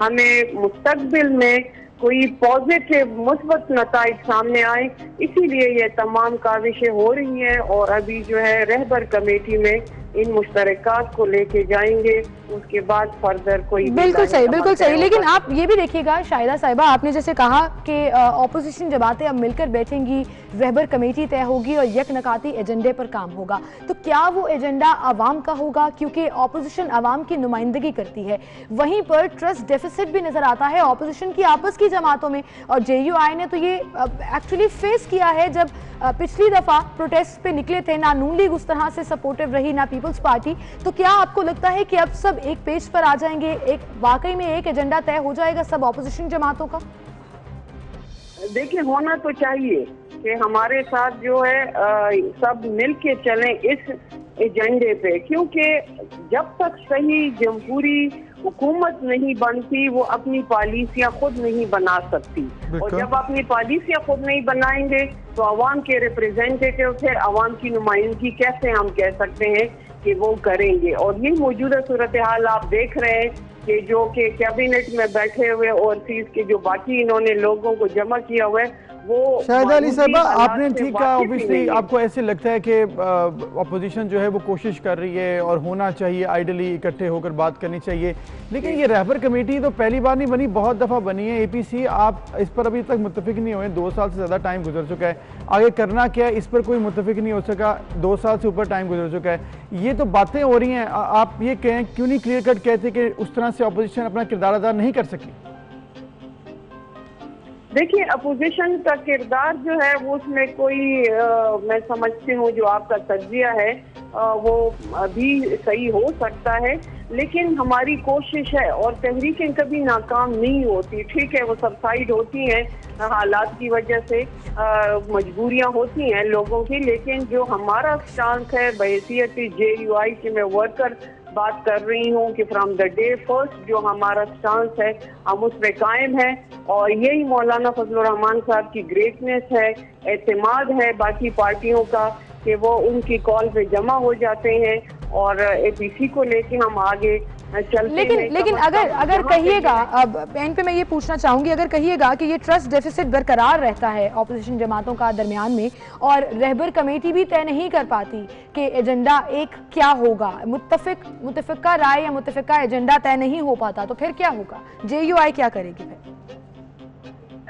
हमें मुस्तकबिल में कोई पॉजिटिव मुस्बत नताइज सामने आए, इसीलिए ये तमाम काविशें हो रही हैं और अभी जो है रहबर कमेटी में इन मुश्तरकात को लेके जाएंगे, उसके बाद फर्दर कोई बिल्कुल सही। लेकिन आप ये भी देखिएगा शाहिदा साहिबा, आपने जैसे कहा कि ऑपोजिशन जमातें अब मिलकर बैठेंगी, रहबर कमेटी तय होगी और यकनकाती एजेंडे पर काम होगा, तो क्या वो एजेंडा आवाम का होगा? क्योंकि ऑपोजिशन आवाम की नुमाइंदगी करती है, वहीं पर ट्रस्ट डेफिसिट भी नजर आता है ऑपोजिशन की आपस की जमातों में। और JUI ने तो ये एक्चुअली फेस किया है जब पिछली दफा प्रोटेस्ट पे निकले थे, ना नून लीग उस तरह से सपोर्टिव रही ना पीपल्स पार्टी। तो क्या आपको लगता है कि अब सब एक पेज पर आ जाएंगे, एक वाकई में एक एजेंडा तय हो जाएगा सब ऑपोजिशन जमातों का? देखिए, होना तो चाहिए कि हमारे साथ जो है सब मिल के चलें इस एजेंडे पे, क्योंकि जब तक सही जमहूरी हुकूमत नहीं बनती वो अपनी पॉलिसियां खुद नहीं बना सकती, और जब अपनी पॉलिसियां खुद नहीं बनाएंगे तो अवाम के रिप्रेजेंटेटिव फिर अवाम की नुमाइंदगी कैसे हम कह सकते हैं कि वो करेंगे। और ये मौजूदा सूरत हाल आप देख रहे हैं कि जो कि कैबिनेट में बैठे हुए ओवरसीज के जो बाकी इन्होंने लोगों को जमा किया हुआ है, वो शाहिदा अली साहबा, हालात आपने से ठीक कहा। वाकिफ ही ऑब्वियसली नहीं है। आपको ऐसे लगता है कि अपोजिशन जो है वो कोशिश कर रही है और होना चाहिए, आइडली इकट्ठे होकर बात करनी चाहिए, लेकिन ये रहबर कमेटी तो पहली बार नहीं बनी, बहुत दफ़ा बनी है APC। आप इस पर अभी तक मुत्तफिक नहीं हुए, 2 साल से ज़्यादा टाइम गुजर चुका है, आगे करना क्या है इस पर कोई मुत्तफिक नहीं हो सका, 2 साल से ऊपर टाइम गुजर चुका है। ये तो बातें हो रही हैं, आप ये कहें क्यों नहीं क्लियर कट कहते कि उस तरह से अपोजिशन अपना किरदार अदा नहीं कर सकी? देखिए, अपोजिशन का किरदार जो है वो उसमें कोई मैं समझती हूँ जो आपका तज्जिया है वो भी सही हो सकता है, लेकिन हमारी कोशिश है और तहरीकें कभी नाकाम नहीं होती। ठीक है, वो सबसाइड होती हैं हालात की वजह से, मजबूरियां होती हैं लोगों की, लेकिन जो हमारा स्टांस है बहैसियत JUI की मैं वर्कर बात कर रही हूँ कि फ्रॉम द डे फर्स्ट जो हमारा स्टांस है हम उस पर कायम है, और यही मौलाना फजलुर रहमान साहब की ग्रेटनेस है, एतमाद है बाकी पार्टियों का कि वो उनकी कॉल पे जमा हो जाते हैं और APC को लेके हम आगे चलते हैं। लेकिन अगर कहिएगा, अब एंड पे मैं ये पूछना चाहूंगी, अगर कहिएगा कि ये ट्रस्ट डेफिसिट बरकरार रहता है ऑपोजिशन जमातों का दरमियान में और रहबर कमेटी भी तय नहीं कर पाती कि एजेंडा एक क्या होगा, मुत्तफिका राय या मुत्तफिका एजेंडा तय नहीं हो पाता, तो फिर क्या होगा? JUI क्या करेगी फिर?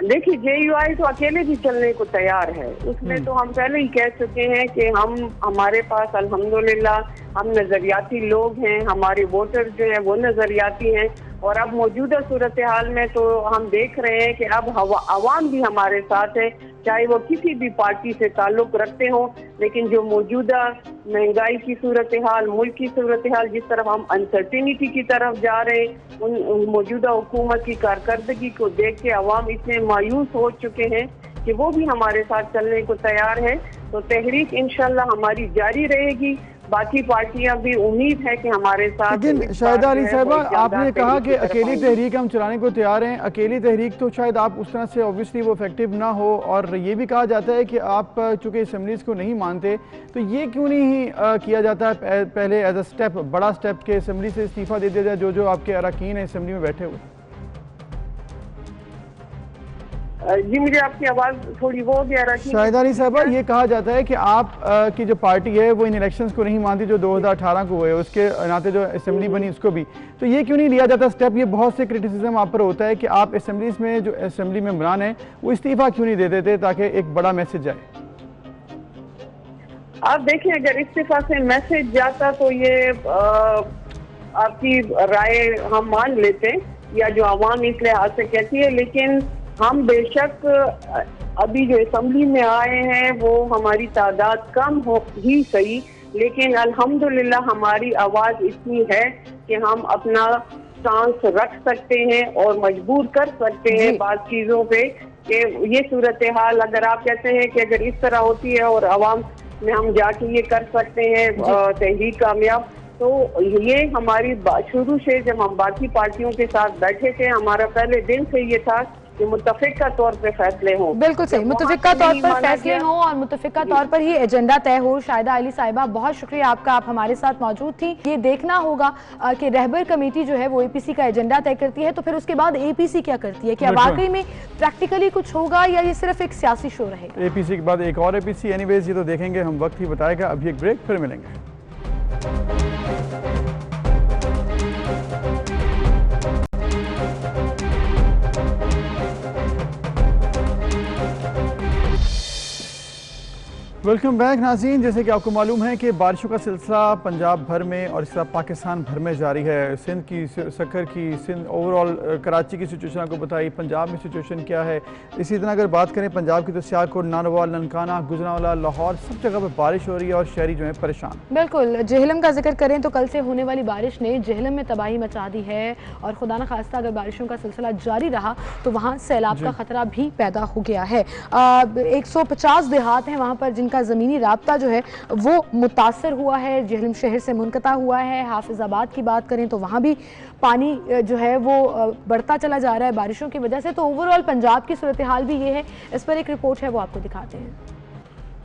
देखिए, JUI तो अकेले भी चलने को तैयार है, उसमें तो हम पहले ही कह चुके हैं कि हमारे पास अल्हम्दुलिल्लाह हम नजरियाती लोग हैं, हमारे वोटर जो हैं वो नजरियाती हैं, और अब मौजूदा सूरत हाल में तो हम देख रहे हैं कि अब अवाम भी हमारे साथ है, चाहे वो किसी भी पार्टी से ताल्लुक रखते हों। लेकिन जो मौजूदा महंगाई की सूरत हाल, मुल्क की सूरत हाल, जिस तरफ हम अनसर्टिनिटी की तरफ जा रहे हैं, उन मौजूदा हुकूमत की कारकर्दगी को देख के अवाम इतने मायूस हो चुके हैं कि वो भी हमारे साथ चलने को तैयार है। तो तहरीक इंशाल्लाह हमारी जारी रहेगी, बाकी पार्टियां भी उम्मीद है कि हमारे साथ। लेकिन शाहिदा अली साहबा, आपने कहा कि अकेली तहरीक हम चलाने को तैयार हैं, अकेली तहरीक तो शायद आप उस तरह से ऑब्वियसली वो इफेक्टिव ना हो, और ये भी कहा जाता है कि आप चूँकि असम्बलीज को नहीं मानते तो ये क्यों नहीं किया जाता है पहले एज अ स्टेप, बड़ा स्टेप के असम्बली से इस्तीफा दे दिया जाए जो आपके अरकान हैं असम्बली में बैठे हुए? जी, मुझे आपकी आवाज थोड़ी वो गया। शाहिदा अली साहबा, ये कहा जाता है कि आप की जो पार्टी है वो इन इलेक्शंस को नहीं मानती जो 2018 को हुए, उसके नाते जो असेंबली बनी उसको भी, तो ये क्यों नहीं लिया जाता स्टेप? ये बहुत से क्रिटिसिज्म आप पर होता है कि आप असेंबलीज में जो असेंबली मेंबरान हैं वो इस्तीफा क्यों नहीं दे देते ताकि एक बड़ा मैसेज जाए? आप देखें, अगर इस्तीफा से मैसेज जाता तो ये आपकी राय हम मान लेते या जो आवाम इस लिहाज से कहती है, लेकिन हम बेशक अभी जो असेंबली में आए हैं वो हमारी तादाद कम हो ही सही, लेकिन अल्हम्दुलिल्लाह हमारी आवाज इतनी है कि हम अपना स्टांस रख सकते हैं और मजबूर कर सकते हैं बात चीजों पे कि ये सूरत हाल अगर आप कहते हैं कि अगर इस तरह होती है और आवाम में हम जाके ये कर सकते हैं तहरीक कामयाब, तो ये हमारी शुरू से जब हम बाकी पार्टियों के साथ बैठे थे, हमारा पहले दिन से ये था कि मुत्तफिका तौर पे फैसले हों। बिल्कुल सही, मुत्तफिका तौर पर फैसले हों और मुत्तफिका तौर पर ही एजेंडा तय हो। शाहिदा अली साहिबा, बहुत शुक्रिया आपका, आप हमारे साथ मौजूद थी। ये देखना होगा कि रहबर कमेटी जो है वो APC का एजेंडा तय करती है, तो फिर उसके बाद APC क्या करती है, क्या वाकई में प्रैक्टिकली कुछ होगा या ये सिर्फ एक सियासी शो रहेगा? APC के बाद एक और APC, एनीवेज ये तो देखेंगे, हम वक्त ही बताएगा। अभी एक ब्रेक, फिर मिलेंगे। वेलकम बैक नाज़रीन। जैसे कि आपको मालूम है कि बारिशों का सिलसिला पंजाब भर में और इस तरह पाकिस्तान भर में जारी है। सिंध की, सक्खर की, सिंध ओवरऑल कराची की सिचुएशन आपको बताई, पंजाब में सिचुएशन क्या है। इसी तरह अगर बात करें पंजाब की तो सियालकोट, नानवाल, ननकाना, गुजरांवाला, लाहौर, सब जगह पर बारिश हो रही है और शहरी जो है परेशान। बिल्कुल, जेहलम का जिक्र करें तो कल से होने वाली बारिश ने जेहलम में तबाही मचा दी है और खुदा न खास्ता अगर बारिशों का सिलसिला जारी रहा तो वहाँ सैलाब का खतरा भी पैदा हो गया है। 150 देहात हैं वहाँ पर जिनका ज़मीनी राब्ता जो है वो मुतासर हुआ है, जेहलम शहर से मुनक़ता हुआ है। हाफिज़ाबाद की बात करें तो वहाँ भी पानी जो है वो बढ़ता चला जा रहा है बारिशों की वजह से। तो ओवरऑल पंजाब की सूरत हाल भी ये है, इस पर एक रिपोर्ट है वो आपको दिखाते हैं।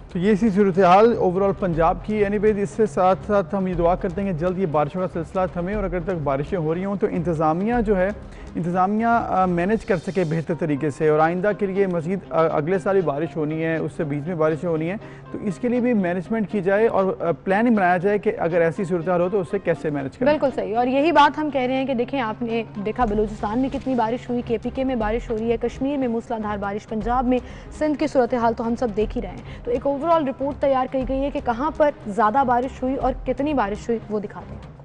तो ये सी सूरत हाल ओवरऑल पंजाब की। एनीवेज इससे साथ साथ हम ये दुआ करते हैं कि जल्द ये बारिशों का सिलसिला थमे और अगर तक बारिशें हो रही हों तो इंतज़ामिया जो है मैनेज कर सके बेहतर तरीके से, और आइंदा के लिए मज़ीद अगले साल भी बारिश होनी है, उससे बीच में बारिशें होनी है, तो इसके लिए भी मैनेजमेंट की जाए और प्लानिंग बनाया जाए कि अगर ऐसी सूरत हाल हो तो उससे कैसे मैनेज करें। बिल्कुल सही, और यही बात हम कह रहे हैं कि देखें, आपने देखा बलूचिस्तान में कितनी बारिश हुई, KPK में बारिश हो रही है, कश्मीर में मूसलाधार बारिश, पंजाब में, सिंध की सूरत हाल तो हम सब देख ही रहे हैं। तो एक ओवरऑल रिपोर्ट तैयार की गई है कि कहाँ पर ज़्यादा बारिश हुई और कितनी बारिश हुई, वो दिखाते हैं।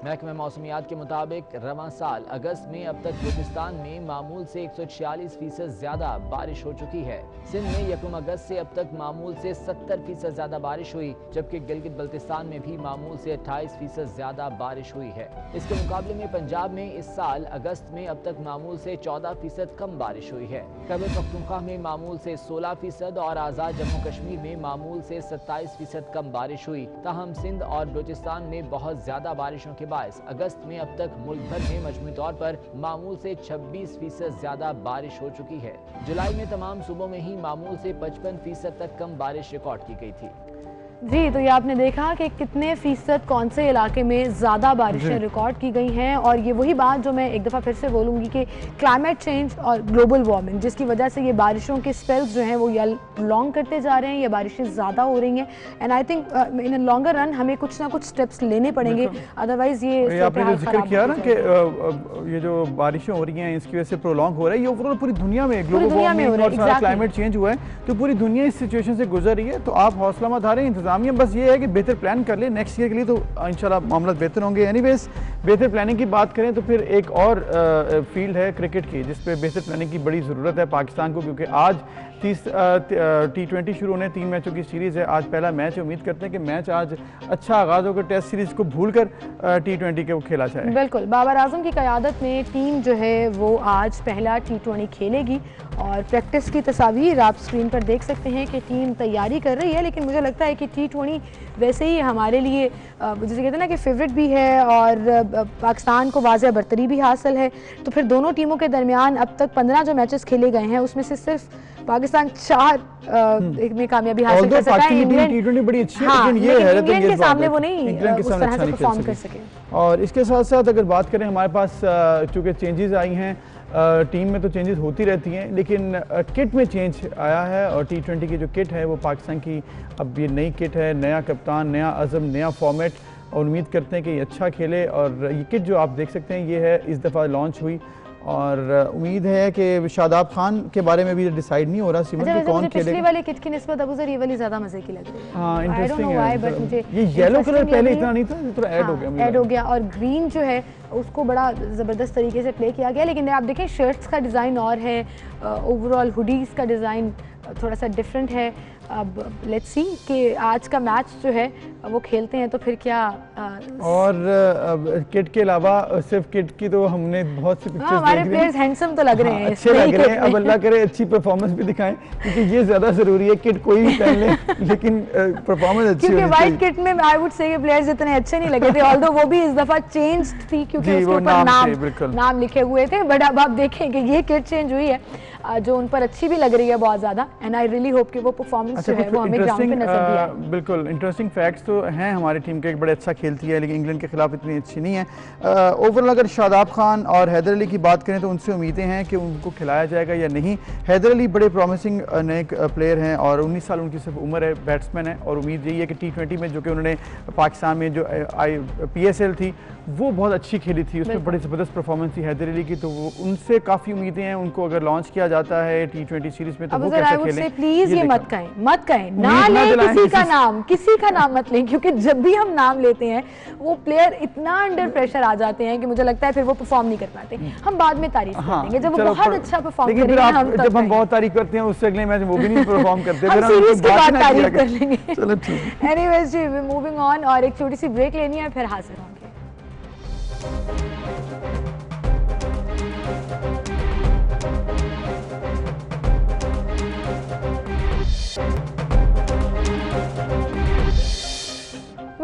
महकमे मौसमियात के मुताबिक रवां साल अगस्त में अब तक बलूचिस्तान में मामूल से 146% ज़्यादा बारिश हो चुकी है। सिंध में 1 अगस्त से अब तक मामूल से 70% ज़्यादा बारिश हुई, जबकि गिलगित बल्तिस्तान में भी मामूल से 28% ज़्यादा बारिश हुई है। इसके मुकाबले में पंजाब में इस साल अगस्त में अब तक मामूल से 14% कम बारिश हुई है। खैबर पख्तूनख्वा में मामूल से 16% और आज़ाद जम्मू कश्मीर में मामूल से 27% कम बारिश हुई। ताहम सिंध और बलूचिस्तान में बहुत ज़्यादा बारिशों के अगस्त में अब तक मुल्क भर में मजमूई तौर पर मामूल से 26% ज्यादा बारिश हो चुकी है। जुलाई में तमाम सूबों में ही मामूल से 55% तक कम बारिश रिकॉर्ड की गई थी। जी, तो ये आपने देखा कि कितने फीसद कौन से इलाके में ज़्यादा बारिशें रिकॉर्ड की गई हैं, और ये वही बात जो मैं एक दफ़ा फिर से बोलूँगी कि क्लाइमेट चेंज और ग्लोबल वार्मिंग, जिसकी वजह से ये बारिशों के स्पेल्स जो हैं वो या लॉन्ग करते जा रहे हैं, ये बारिशें ज़्यादा हो रही हैं, and I think in a longer run हमें कुछ ना कुछ स्टेप्स लेने पड़ेंगे, अदरवाइज़ ये आपने जो जिक्र किया ना कि ये जो बारिशें हो रही हैं इसकी वजह से प्रोलॉन्ग हो रहा है, ये ओवरऑल पूरी दुनिया में ग्लोबल वार्मिंग और सारा क्लाइमेट चेंज हुआ है, तो पूरी दुनिया इस सिचुएशन से गुजर रही है। तो आप हौसला मत हारें, इंतजामिया बस ये है कि बेहतर प्लान कर ले नेक्स्ट ईयर के लिए, तो इंशाल्लाह मामला बेहतर होंगे। एनीवेज बेहतर प्लानिंग की बात करें तो फिर एक और फील्ड है क्रिकेट की, जिस पे बेहतर प्लानिंग की बड़ी ज़रूरत है पाकिस्तान को, क्योंकि आज T20 शुरू होने 3 मैचों की सीरीज़ है। आज पहला मैच है, उम्मीद करते हैं कि मैच आज अच्छा आगाज़ होकर टेस्ट सीरीज़ को भूलकर T20 को खेला जाए। बिल्कुल, बाबर आजम की क़यादत में टीम जो है वो आज पहला T20 खेलेगी, और प्रैक्टिस की तस्वीर आप स्क्रीन पर देख सकते हैं कि टीम तैयारी कर रही है। लेकिन मुझे लगता है कि T20 वैसे ही हमारे लिए जैसे कहते हैं ना कि फेवरेट भी है, और पाकिस्तान को वाज़ह बरतरी भी हासिल है। तो फिर दोनों टीमों के दरमियान अब तक 15 जो मैचेस खेले गए हैं उसमें से सिर्फ पाकिस्तान 4 में कामयाबी हासिल कर सका है। इंग्लैंड बड़ी अच्छी है, हाँ, लेकिन ये है इंग्लैंड के सामने वो नहीं उस तरह से परफॉर्म कर सके। और इसके साथ साथ अगर बात करें हमारे पास चूँकि चेंजेस आई हैं टीम में, तो चेंजेस होती रहती हैं, लेकिन किट में चेंज आया है, और T20 की जो किट है वो पाकिस्तान की अब ये नई किट है, नया कप्तान, नया अज़म, नया फॉर्मेट, और उम्मीद करते हैं कि ये अच्छा खेले। और ये किट जो आप देख सकते हैं ये है इस दफ़ा लॉन्च हुई, और उम्मीद है कि शादाब खान के बारे में भी डिसाइड नहीं हो रहा सिमन कि कौन खेलेगा। पिछली वाली किट की निस्बत अबूज़र ये वाली ज़्यादा मज़े की लग रही है। हाँ, इंटरेस्टिंग है, बट मुझे ये येलो कलर पहले इतना नहीं था, थोड़ा ऐड हो गया, ऐड हो गया, और ग्रीन जो है उसको बड़ा ज़बरदस्त तरीके से प्ले किया गया। लेकिन आप देखें शर्ट्स का डिज़ाइन और है, ओवरऑल हुडीज़ का डिज़ाइन थोड़ा सा डिफरेंट है। अब लेट्स सी कि आज का मैच जो है वो खेलते हैं तो फिर क्या। और किट के अलावा सिर्फ किट की तो हमने बहुत सी पिक्चर्स हमारे प्लेयर्स हैंडसम तो लग रहे हैं, अच्छे लग रहे हैं। अब अल्लाह करे अच्छी परफॉर्मेंस भी दिखाएं, क्योंकि ये ज्यादा जरूरी है। किट कोई भी पहन ले लेकिन परफॉर्मेंस अच्छी होनी चाहिए। क्योंकि वाइट किट में आई वुड से प्लेयर्स इतने अच्छे नहीं लगे थे, ऑल्दो वो भी इस दफा चेंज थी क्योंकि उसके ऊपर नाम लिखे हुए थे। बट अब आप देखें कि ये किट चेंज हुई है जो उन पर अच्छी भी लग रही है बहुत ज्यादा, एंड आई रियली होप कि वो परफॉर्मेंस जो है वो हमें ग्राउंड पे नजर भी आए। बिल्कुल इंटरेस्टिंग फैक्ट्स तो हैं हमारी टीम के, एक बड़े अच्छा खेलती है लेकिन इंग्लैंड के खिलाफ इतनी अच्छी नहीं है। ओवरऑल अगर शादाब खान और हैदर अली की बात करें तो उनसे उम्मीदें हैं कि उनको खिलाया जाएगा या नहीं। हैदर अली बड़े प्रॉमिसिंग नए प्लेयर हैं और 19 साल उनकी सिर्फ उम्र है, बैट्समैन है, और उम्मीद यही है कि T20 में जो कि उन्होंने पाकिस्तान में जो PSL थी वो बहुत अच्छी खेली थी, उसमें बड़ी ज़बरदस्त परफॉर्मेंस थी हैदर अली की, तो वो उनसे काफ़ी उम्मीदें हैं। उनको अगर लॉन्च किया जाता है T20 सीरीज में तो वो कैसे खेलें। प्लीज ये मत कहें ना लें किसी का नाम मत लें, क्योंकि जब भी हम नाम लेते हैं वो प्लेयर इतना अंडर प्रेशर आ जाते हैं कि मुझे लगता है फिर वो परफॉर्म नहीं कर पाते। हम बाद में तारीफ करेंगे जब वो बहुत अच्छा परफॉर्म करेंगे। जब हम बहुत तारीफ करते हैं उससे अगले मैच वो भी नहीं परफॉर्म करते, हम सीरीज के बाद तारीफ कर लेंगे। चलो ठीक। एनीवेज जी, मूविंग ऑन, और एक छोटी सी ब्रेक लेनी है, फिर हाजिर होंगे।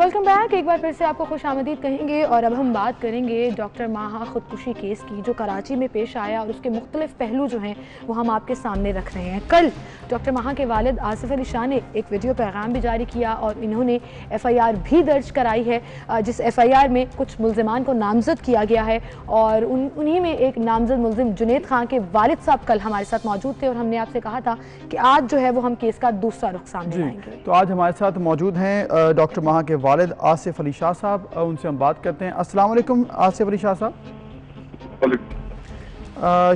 Welcome back. एक बार फिर से आपको खुशामदीद कहेंगे और अब हम बात करेंगे डॉक्टर माहा खुदकुशी केस की जो कराची में पेश आया और उसके मुख्तलिफ पहलू जो हैं वो हम आपके सामने रख रहे हैं। कल डॉक्टर माहा के वालिद आसिफ अली शाह ने एक वीडियो पैगाम भी जारी किया और इन्होंने FIR भी दर्ज कराई है, जिस FIR में कुछ मुल्ज़िमान को नामजद किया गया है और उन्हीं में एक नामजद मुल्ज़िम जुनैद खान के वालिद साहब कल हमारे साथ मौजूद थे और हमने आपसे कहा था कि आज जो है वो हम केस का दूसरा रुख सामने लाएंगे। तो आज हमारे साथ मौजूद हैं डॉक्टर माहा के वालिद आसिफ अली शाह साहब, उनसे हम बात करते हैं। अस्सलाम वालेकुम आसिफ अली शाह साहब।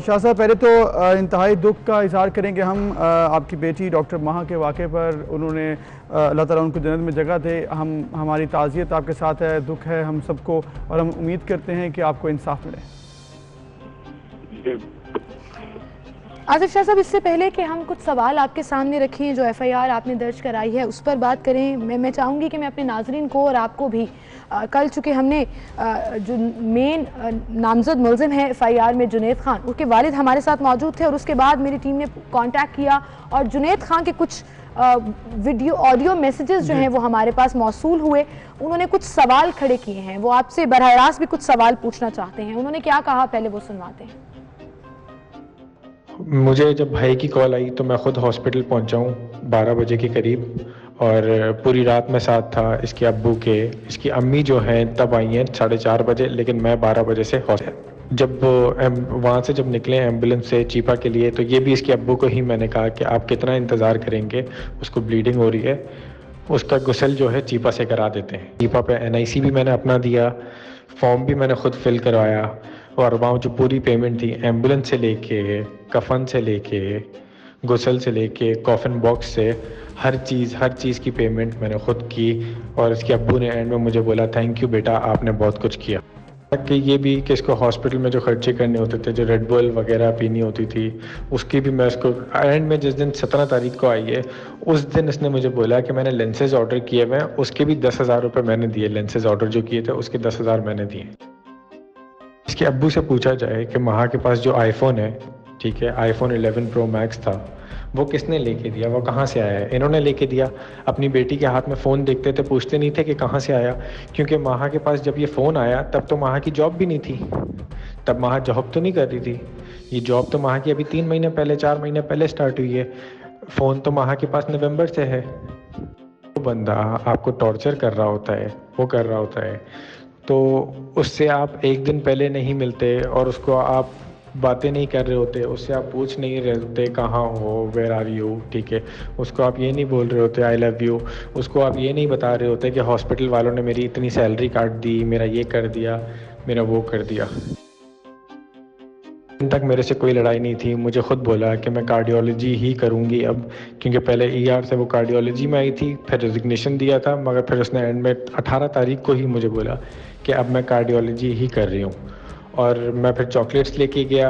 शाह साहब, पहले तो इंतहाई दुख का इजहार करेंगे हम आपकी बेटी डॉक्टर माहा के वाक़े पर। उन्होंने अल्लाह ताला उनको जन्नत में जगह दे। हमारी ताज़ियत आपके साथ है, दुख है हम सबको और हम उम्मीद करते हैं कि आपको इंसाफ मिले। आसिफ शाह साहब, इससे पहले कि हम कुछ सवाल आपके सामने रखें, जो FIR आपने दर्ज कराई है उस पर बात करें, मैं चाहूँगी कि मैं अपने नाजरीन को और आपको भी कल चूँकि हमने जो मेन नामजद मुल्ज़िम है FIR में जुनैद खान, उसके वालिद हमारे साथ मौजूद थे और उसके बाद मेरी टीम ने कांटेक्ट किया और जुनैद खान के कुछ वीडियो ऑडियो मैसेजेस जो हैं वो हमारे पास मौसूल हुए। उन्होंने कुछ सवाल खड़े किए हैं, वो आपसे बरह रास्त भी कुछ सवाल पूछना चाहते हैं। उन्होंने क्या कहा पहले वो सुनवाते हैं। मुझे जब भाई की कॉल आई तो मैं ख़ुद हॉस्पिटल पहुंचा हूँ 12 बजे के करीब और पूरी रात में साथ था इसके अब्बू के। इसकी अम्मी जो हैं तब आई हैं 4:30 बजे, लेकिन मैं 12 बजे से हॉस्पिटल जब वहाँ से जब निकले एम्बुलेंस से चीपा के लिए, तो ये भी इसके अब्बू को ही मैंने कहा कि आप कितना इंतज़ार करेंगे, उसको ब्लीडिंग हो रही है, उसका गुस्ल जो है चीपा से करा देते हैं। चीपा पे NIC भी मैंने अपना दिया, फॉर्म भी मैंने खुद फिल करवाया और वहाँ जो पूरी पेमेंट थी एम्बुलेंस से लेके, कफन से लेके, गुस्ल से लेके, कॉफिन बॉक्स से, हर चीज़ की पेमेंट मैंने खुद की। और इसके अब्बू ने एंड में मुझे बोला थैंक यू बेटा, आपने बहुत कुछ किया। कि ये भी कि इसको हॉस्पिटल में जो खर्चे करने होते थे, जो रेड बुल वगैरह पीनी होती थी, उसकी भी मैं इसको एंड में जिस दिन 17 तारीख को आई है उस दिन इसने मुझे बोला कि मैंने लेंसेज ऑर्डर किए हुए हैं, उसके भी 10,000 रुपये मैंने दिए। लेंसेज ऑर्डर जो किए थे उसके 10,000 मैंने दिए। इसके अब्बू से पूछा जाए कि माहा के पास जो आईफोन है, ठीक है, iPhone 11 Pro Max था, वो किसने लेके दिया, वो कहाँ से आया है? इन्होंने लेके दिया। अपनी बेटी के हाथ में फ़ोन देखते थे, पूछते नहीं थे कि कहाँ से आया, क्योंकि माहा के पास जब ये फ़ोन आया तब तो माहा की जॉब भी नहीं थी, तब माहा जॉब तो नहीं कर रही थी। ये जॉब तो माहा की अभी 3 महीने पहले 4 महीने पहले स्टार्ट हुई है। फ़ोन तो माहा के पास नवंबर से है। वो बंदा आपको टॉर्चर कर रहा होता है, वो कर रहा होता है, तो उससे आप एक दिन पहले नहीं मिलते और उसको आप बातें नहीं कर रहे होते, उससे आप पूछ नहीं रहे होते कहाँ हो, वेयर आर यू, ठीक है, उसको आप ये नहीं बोल रहे होते आई लव यू, उसको आप ये नहीं बता रहे होते कि हॉस्पिटल वालों ने मेरी इतनी सैलरी काट दी, मेरा ये कर दिया, मेरा वो कर दिया। दिन तक मेरे से कोई लड़ाई नहीं थी। मुझे खुद बोला कि मैं कार्डियोलॉजी ही करूँगी अब, क्योंकि पहले ER से वो कार्डियोलॉजी में आई थी, फिर रेजिग्नेशन दिया था, मगर फिर उसने एंड में 18 तारीख को ही मुझे बोला कि अब मैं कार्डियोलॉजी ही कर रही हूँ। और मैं फिर चॉकलेट्स लेके गया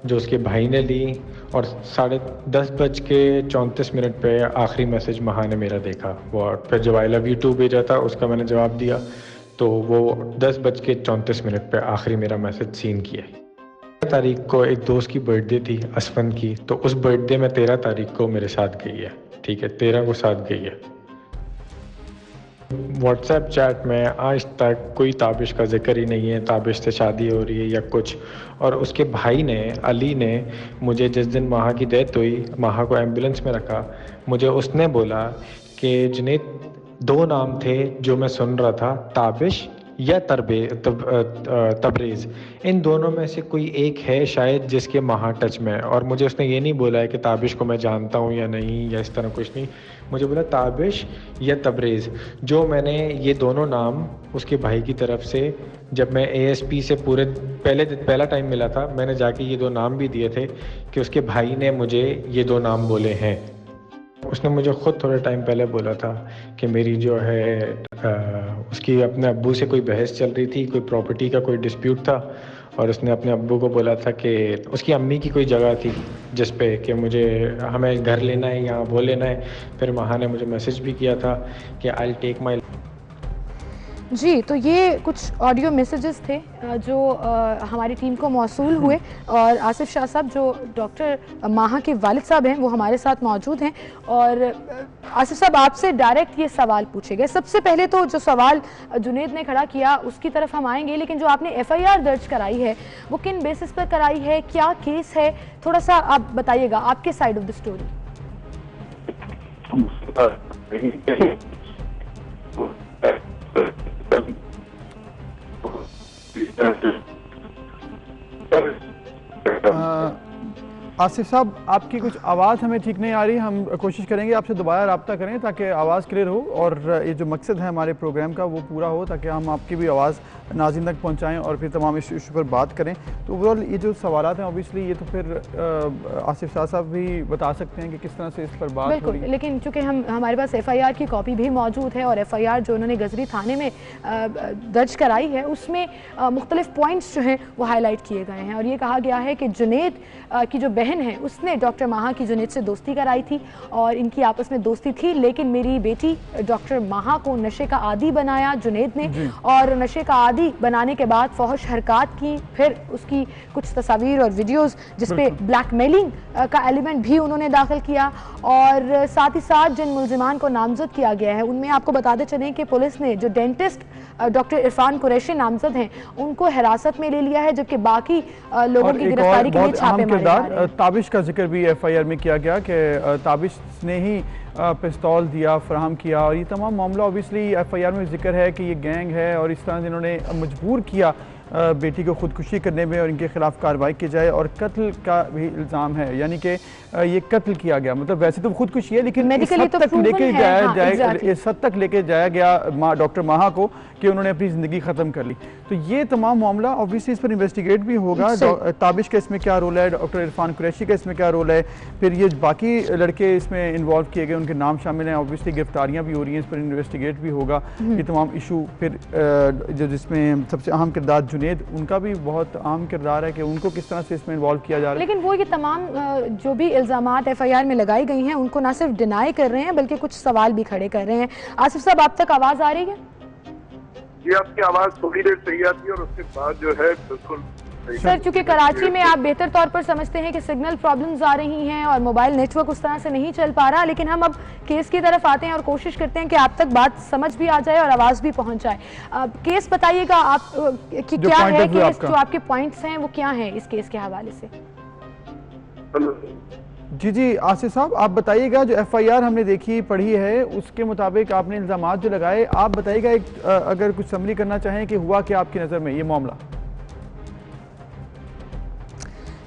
जो उसके भाई ने ली और 10:34 पे आखिरी मैसेज माहा ने मेरा देखा। वो फिर जब आई लव यू टू भेजा था उसका मैंने जवाब दिया, तो वो 10:34 पे आखिरी मेरा मैसेज सीन किया। 13 तारीख को एक दोस्त की बर्थडे थी असफन की, तो उस बर्थडे में 13 तारीख को मेरे साथ गई है, ठीक है, 13 को साथ गई है। व्हाट्सएप चैट में आज तक कोई ताबिश का जिक्र ही नहीं है, ताबिश से शादी हो रही है या कुछ। और उसके भाई ने, अली ने, मुझे जिस दिन माहा की डेथ हुई, माहा को एम्बुलेंस में रखा, मुझे उसने बोला कि जुनैद 2 नाम थे जो मैं सुन रहा था, ताबिश या तबरेज़, इन दोनों में से कोई एक है शायद जिसके माहा टच में। और मुझे उसने ये नहीं बोला है कि ताबिश को मैं जानता हूँ या नहीं या इस तरह कुछ नहीं, मुझे बोला ताबिश या तबरेज़। जो मैंने ये दोनों नाम उसके भाई की तरफ से, जब मैं ASP से पहला टाइम मिला था, मैंने जाके ये 2 नाम भी दिए थे कि उसके भाई ने मुझे ये 2 नाम बोले हैं। उसने मुझे ख़ुद थोड़े टाइम पहले बोला था कि मेरी जो है उसकी अपने अब्बू से कोई बहस चल रही थी, कोई प्रॉपर्टी का कोई डिस्प्यूट था, और उसने अपने अब्बू को बोला था कि उसकी अम्मी की कोई जगह थी जिस पे कि मुझे हमें घर लेना है या वो लेना है। फिर माहा ने मुझे मैसेज भी किया था कि आई विल टेक माई। जी, तो ये कुछ ऑडियो मैसेजेस थे जो हमारी टीम को मौसूल हुए और आसिफ शाह साहब जो डॉक्टर माहा के वालिद साहब हैं वो हमारे साथ मौजूद हैं। और आसिफ साहब, आपसे डायरेक्ट ये सवाल पूछे गए। सबसे पहले तो जो सवाल जुनेद ने खड़ा किया उसकी तरफ हम आएंगे, लेकिन जो आपने एफआईआर दर्ज कराई है वो किन बेसिस पर कराई है, क्या केस है, थोड़ा सा आप बताइएगा आपके side of the story. Asif साहब, आपकी कुछ आवाज़ हमें ठीक नहीं आ रही, हम कोशिश करेंगे आपसे दोबारा रब्ता करें ताकि आवाज़ क्लियर हो और ये जो मकसद है हमारे प्रोग्राम का वो पूरा हो, ताकि हम आपकी भी आवाज़ नाज़रीन तक पहुंचाएं और फिर तमाम इस इशू पर बात करें। तो ओवरऑल ये जो सवालात हैं ऑब्वियसली ये तो फिर आसिफ साहब भी बता सकते हैं कि किस तरह से इस पर बात हो रही है। लेकिन चूँकि हमारे पास एफआईआर की कॉपी भी मौजूद है और एफआईआर जो उन्होंने गजरी थाने में दर्ज कराई है उसमें मुख्तलिफ पॉइंट्स जो हैं वो हाईलाइट किए गए हैं और ये कहा गया है कि जुनेद की जो बहन है उसने डॉक्टर माहा की जुनेद से दोस्ती कराई थी और इनकी आपस में दोस्ती थी, लेकिन मेरी बेटी डॉक्टर माहा को नशे का आदी बनाया जुनेद ने और नशे का आदी बनाने के बाद फौहश हरकत की, फिर उसकी कुछ तस्वीर और वीडियोस जिसपे ब्लैकमेलिंग का एलिमेंट भी उन्होंने दाखिल किया और साथ ही साथ जिन मुल्जिमान को नामजद किया गया है उनमें आपको बताते चलें कि पुलिस ने जो डेंटिस्ट डॉक्टर इरफान कुरैशी नामजद हैं उनको हिरासत में ले लिया है, जबकि बाकी लोगों की गिरफ्तारी के लिए छापे मारे जा रहे हैं। ताबिश का जिक्र भी एफआईआर में किया गया कि ताबिश ने ही पिस्तौल दिया, फराहम किया और ये तमाम मामला ऑब्वियसली एफआईआर में जिक्र है कि ये गैंग है और इस तरह से इन्होंने मजबूर किया बेटी को खुदकुशी करने में और इनके खिलाफ कार्रवाई की जाए और कत्ल का भी इल्ज़ाम है, यानी कि ये कत्ल किया गया। मतलब वैसे तो खुदकुशी है लेकिन इस हद तक लेके जाया इस हद तक लेके जाया गया डॉक्टर माहा को कि उन्होंने अपनी ज़िंदगी ख़त्म कर ली। तो ये तमाम मामला ऑब्वियसली इस पर इन्वेस्टिगेट भी होगा। ताबिश का इसमें क्या रोल है, डॉक्टर इरफान कुरैशी का इसमें क्या रोल है, फिर ये बाकी लड़के इसमें इन्वॉल्व किए गए उनके नाम शामिल हैं, ऑब्वियसली गिरफ्तारियाँ भी हो रही हैं, इस पर इन्वेस्टिगेट भी होगा। ये तमाम इशू फिर जो जिसमें सबसे अहम किरदार जुनेद, उनका भी बहुत अहम किरदार है कि उनको किस तरह से इसमें इन्वॉल्व किया जा रहा है। लेकिन वो ये तमाम जो भी इल्ज़ामात एफआईआर में लगाई गई हैं उनको ना सिर्फ डिनाई कर रहे हैं बल्कि कुछ सवाल भी खड़े कर रहे हैं। आसिफ साहब, आप तक आवाज़ आ रही है? जी, आपकी आवाज़ थोड़ी देर सही आती है और उसके बाद जो है बिल्कुल सर, चूंकि कराची में आप बेहतर तौर पर समझते हैं कि सिग्नल प्रॉब्लम्स आ रही हैं और मोबाइल नेटवर्क उस तरह से नहीं चल पा रहा, लेकिन हम अब केस की तरफ आते हैं और कोशिश करते हैं कि आप तक बात समझ भी आ जाए और आवाज़ भी पहुंच जाए। केस बताइएगा आप कि क्या है केस, जो आपके पॉइंट्स हैं वो क्या हैं इस केस के हवाले से। जी आसिफ साहब, आप बताइएगा जो एफआईआर हमने देखी पढ़ी है उसके मुताबिक आपने इल्ज़ामात जो लगाए, आप बताइएगा एक अगर कुछ समरी करना चाहें कि हुआ क्या आपकी नज़र में ये मामला।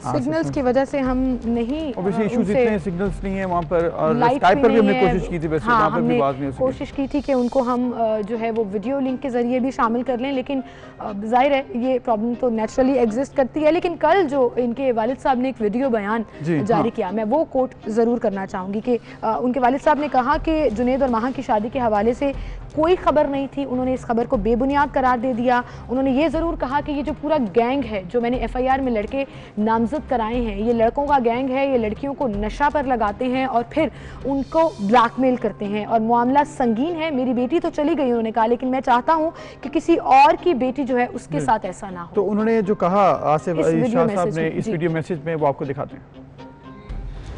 सिग्नल्स की वजह से हम नहीं, ऑब्वियसली इश्यूज इतने सिग्नल्स नहीं है वहाँ पर और स्काइप पर भी हमने कोशिश की थी, वैसे वहाँ पर भी बात नहीं हो सकी। कोशिश की थी कि उनको हम जो है वो वीडियो लिंक के जरिए भी शामिल कर लें, लेकिन जाहिर है ये प्रॉब्लम तो नेचुरली एग्जिस्ट करती है। लेकिन कल जो इनके वालिद साहब ने एक वीडियो बयान जारी किया, मैं वो कोट ज़रूर करना चाहूँगी कि उनके वालिद साहब ने कहा कि जुनेद और माहा की शादी के हवाले से कोई खबर नहीं थी, उन्होंने इस खबर को बेबुनियाद करार दे दिया। उन्होंने ये ज़रूर कहा कि ये जो पूरा गैंग है जो मैंने एफआईआर में लड़के नामजद कराए हैं, ये लड़कों का गैंग है, ये लड़कियों को नशा पर लगाते हैं और फिर उनको ब्लैकमेल करते हैं और मामला संगीन है। मेरी बेटी तो चली गई, उन्होंने कहा, लेकिन मैं चाहता हूँ कि किसी और की बेटी जो है उसके साथ ऐसा ना हो। तो उन्होंने जो कहा आसिफ शाह साहब ने इस वीडियो मैसेज में, वो आपको दिखाते हैं।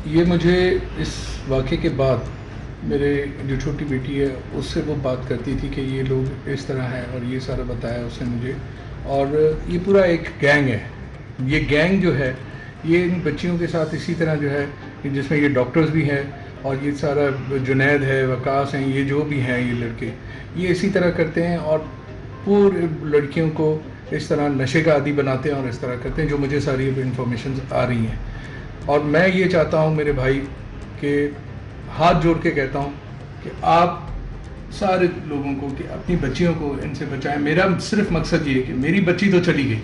ये मुझे इस वाक़े के बाद मेरे जो छोटी बेटी है उससे वो बात करती थी कि ये लोग इस तरह हैं और ये सारा बताया उसने मुझे, और ये पूरा एक गैंग है। ये गैंग जो है ये इन बच्चियों के साथ इसी तरह जो है, जिसमें ये डॉक्टर्स भी हैं और ये सारा जुनैद है, वकास हैं, ये जो भी हैं ये लड़के, ये इसी तरह करते हैं और पूरे लड़कियों को इस तरह नशे का आदी बनाते हैं और इस तरह करते हैं, जो मुझे सारी इन्फॉर्मेशन आ रही हैं। और मैं ये चाहता हूँ मेरे भाई कि हाथ जोड़ के कहता हूँ कि आप सारे लोगों को कि अपनी बच्चियों को इनसे बचाएं। मेरा सिर्फ मकसद ये है कि मेरी बच्ची तो चली गई,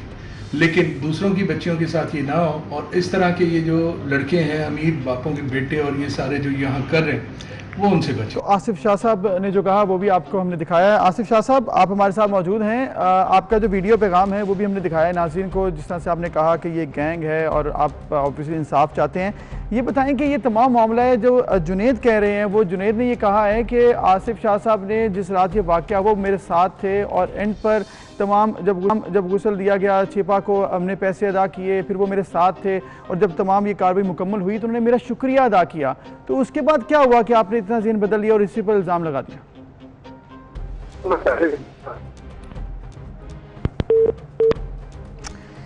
लेकिन दूसरों की बच्चियों के साथ ये ना हो और इस तरह के ये जो लड़के हैं अमीर बापों के बेटे और ये सारे जो यहाँ कर रहे हैं वो उनसे बचे। तो आसिफ शाह साहब ने जो कहा वो भी आपको हमने दिखाया है। आसिफ शाह साहब, आप हमारे साथ मौजूद हैं, आपका जो वीडियो पैगाम है वो भी हमने दिखाया है नाज़रीन को, जिस तरह से आपने कहा कि ये गैंग है और आप ऑब्वियसली इंसाफ चाहते हैं। ये बताएं कि ये तमाम मामला है जो जुनेद कह रहे हैं, वो जुनेद ने ये कहा है कि आसिफ शाह साहब ने जिस रात ये वाक़या वो मेरे साथ थे और एंड पर तमाम जब गुस्ल दिया गया छिपा को, हमने पैसे अदा किए, फिर वो मेरे साथ थे और जब तमाम ये कार्रवाई मुकम्मल हुई तो उन्होंने मेरा शुक्रिया अदा किया। तो उसके बाद क्या हुआ कि आपने इतना ज़हन बदल लिया और इसी पर इल्ज़ाम लगा दिया?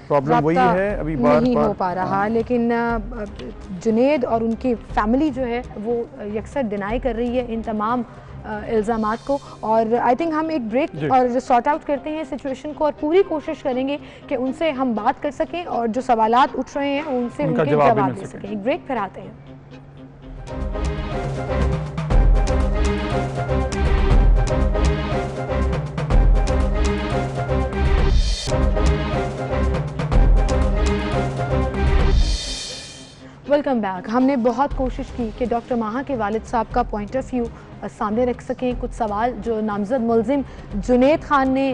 प्रॉब्लम वही है, अभी बार नहीं हो पा रहा, लेकिन जुनेद और उनकी फैमिली जो है वो यकसर डिनाई कर रही है इन तमाम इल्ज़ामात को। और आई थिंक हम एक ब्रेक और सॉर्ट आउट करते हैं सिचुएशन को और पूरी कोशिश करेंगे कि उनसे हम बात कर सकें और जो सवालात उठ रहे हैं उनसे उनके जवाब दे सकें। एक ब्रेक फिर आते हैं। Welcome back. हमने बहुत कोशिश की कि डॉक्टर माहा के वालिद साहब का पॉइंट ऑफ व्यू सामने रख सकें, कुछ सवाल जो नामजद मुलजिम जुनेद खान ने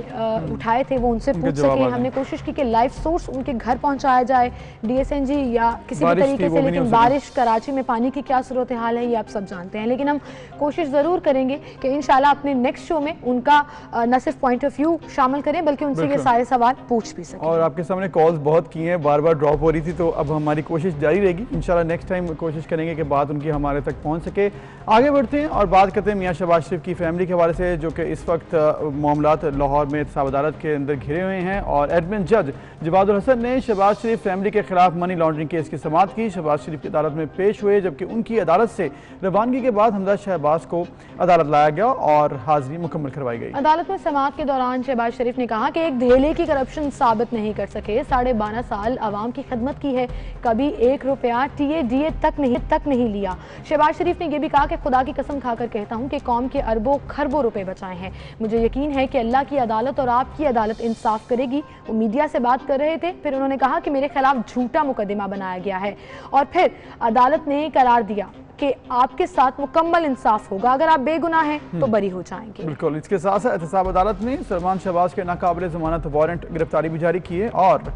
उठाए थे वो उनसे पूछ सकें। हमने कोशिश की कि लाइव सोर्स उनके घर पहुंचाया जाए, DSNG या किसी भी तरीके से, लेकिन बारिश, कराची में पानी की क्या सूरत हाल है ये आप सब जानते हैं। लेकिन हम कोशिश ज़रूर करेंगे कि इंशाल्लाह अपने नेक्स्ट शो में उनका न सिर्फ पॉइंट ऑफ व्यू शामिल करें बल्कि उनसे ये सारे सवाल पूछ भी सकें। और आपके सामने कॉल्स बहुत की हैं, बार बार ड्रॉप हो रही थी, तो अब हमारी कोशिश जारी रहेगी। इंशाल्लाह नेक्स्ट टाइम कोशिश करेंगे कि बात उनकी हमारे तक पहुँच सके। आगे बढ़ते हैं और बात करते हैं मियां शहबाज शरीफ की फैमिली के हवाले से, जो कि इस वक्त मामलात लाहौर में एहतसाब अदालत के अंदर घिरे हुए हैं। और एडमिन जज जवादुल हसन ने शहबाज शरीफ फैमिली के खिलाफ मनी लॉन्ड्रिंग केस की समाअत की। शहबाज शरीफ की अदालत में पेश हुए, जबकि उनकी अदालत से रवानगी के बाद हमजा शहबाज को अदालत लाया गया और हाजिरी मुकम्मल करवाई गई। अदालत में समाअत के दौरान शहबाज शरीफ ने कहा कि एक धेले की करप्शन साबित नहीं कर सके। 12.5 साल आवाम की खिदमत की है, कभी 1 रुपया TADA तक नहीं लिया। शहबाज शरीफ ने यह भी कहा कि खुदा की कसम खाकर कहता हूं कि कौम के अरबों खरबों रुपए बचाए हैं। मुझे यकीन है कि अल्लाह की अदालत और आपकी अदालत इंसाफ करेगी। वो मीडिया से बात कर रहे थे, फिर उन्होंने कहा कि मेरे खिलाफ झूठा मुकदमा बनाया गया है और फिर अदालत ने करार दिया कि आपके साथ मुकम्मल इंसाफ होगा, अगर आप बेगुनाह हैं तो बरी हो जाएंगे। बिल्कुल। इसके साथ साथ एहतसाब अदालत ने सलमान शहबाज के नाकाबिल ज़मानत वारंट गिरफ्तारी भी जारी किए और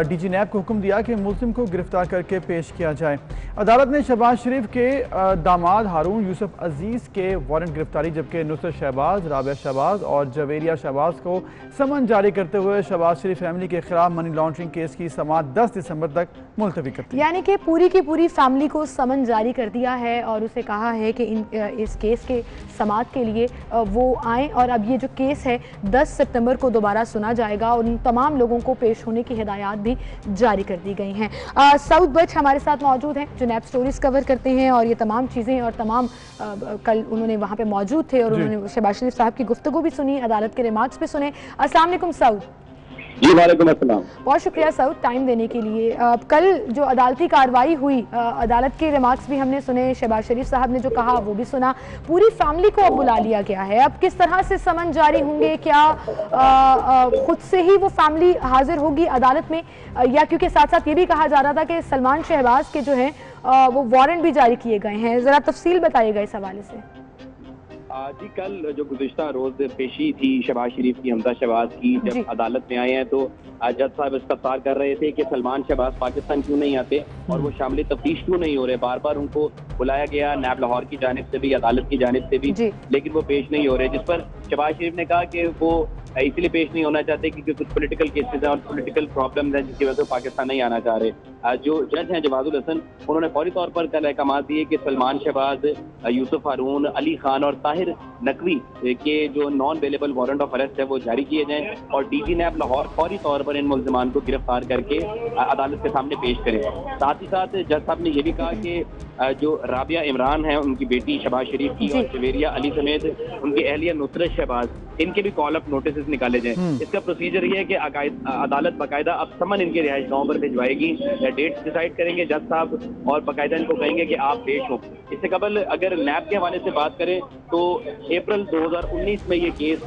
DG नैब को हुक्म दिया कि मुल्जिम को गिरफ्तार करके पेश किया जाए। अदालत ने शहबाज शरीफ के दामाद हारून यूसुफ अजीज़ के वारंट गिरफ्तारी, जबकि नुसरत शहबाज, राबिया शहबाज और जवेरिया शहबाज को समन जारी करते हुए शहबाज शरीफ फैमिली के खिलाफ मनी लॉन्ड्रिंग केस की समाअत 10 दिसंबर तक मुलतवी करती है। यानी कि पूरी की पूरी फैमिली को समन जारी कर दिया है और उसे कहा है कि इस केस के समाअत के लिए वो आएँ। और अब ये जो केस है 10 सितंबर को दोबारा सुना जाएगा और उन तमाम लोगों को पेश होने की हिदायत भी जारी कर दी गई हैं। साउथ बट हमारे साथ मौजूद हैं जो नैब स्टोरीज कवर करते हैं और ये तमाम चीज़ें और तमाम कल उन्होंने वहाँ पे मौजूद थे और उन्होंने शहबाज शरीफ साहब की गुफ्तगू भी सुनी, अदालत के रिमार्क्स भी सुने। अस्सलाम वालेकुम साउथ। जी वालेकुम अस्सलाम। बहुत शुक्रिया साउथ टाइम देने के लिए। कल जो अदालती कार्रवाई हुई, अदालत के रिमार्क्स भी हमने सुने, शहबाज शरीफ साहब ने जो कहा वो भी सुना, पूरी फैमिली को अब बुला लिया गया है। अब किस तरह से समन जारी होंगे, क्या खुद से ही वो फैमिली हाजिर होगी अदालत में, या क्योंकि साथ साथ ये भी कहा जा रहा था कि सलमान शहबाज के जो हैं वो वारंट भी जारी किए गए हैं, ज़रा तफसील बताइएगा इस हवाले से। जी कल जो गुज़िश्ता रोज पेशी थी शहबाज शरीफ की, हमजा शहबाज की, जब अदालत में आए हैं तो जज साहब इस्तफसार कर रहे थे कि सलमान शहबाज पाकिस्तान क्यों नहीं आते और वो शामिल तफ्तीश क्यों नहीं हो रहे। बार बार उनको बुलाया गया नैब लाहौर की जानिब से भी, अदालत की जानिब से भी, लेकिन वो पेश नहीं हो रहे, जिस पर शहबाज शरीफ ने कहा कि वो इसलिए पेश नहीं होना चाहते क्योंकि कुछ पॉलिटिकल केसेस हैं और पॉलिटिकल प्रॉब्लम्स हैं जिसकी वजह से पाकिस्तान नहीं आना चाह रहे। जो जज हैं जवादुल हसन, उन्होंने फौरी तौर पर कल अहकाम दिए कि सलमान शहबाज, यूसुफ हारून, अली खान और ताहिर नकवी के जो non available warrant of arrest है वो जारी किए जाएं और DG नैब लाहौर फौरी तौर पर इन मुल्जिमान को गिरफ्तार करके अदालत के सामने पेश करें। साथ ही साथ जज साहब ने यह भी कहा कि जो राबिया इमरान है, उनकी बेटी शहबाज शरीफ की, और जवेरिया अली समेत उनकी अहलिया नुसरत शहबाज, इनके भी कॉल अप नोटिस निकाले जाएं। इसका प्रोसीजर ये है कि अदालत बाकायदा अब समन इनके रिहाइश गाँव पर भिजवाएगी, डेट्स डिसाइड करेंगे जज साहब और बाकायदा इनको कहेंगे कि आप पेश हो। इससे कबल अगर नैब के हवाले से बात करें तो अप्रैल 2019 में ये केस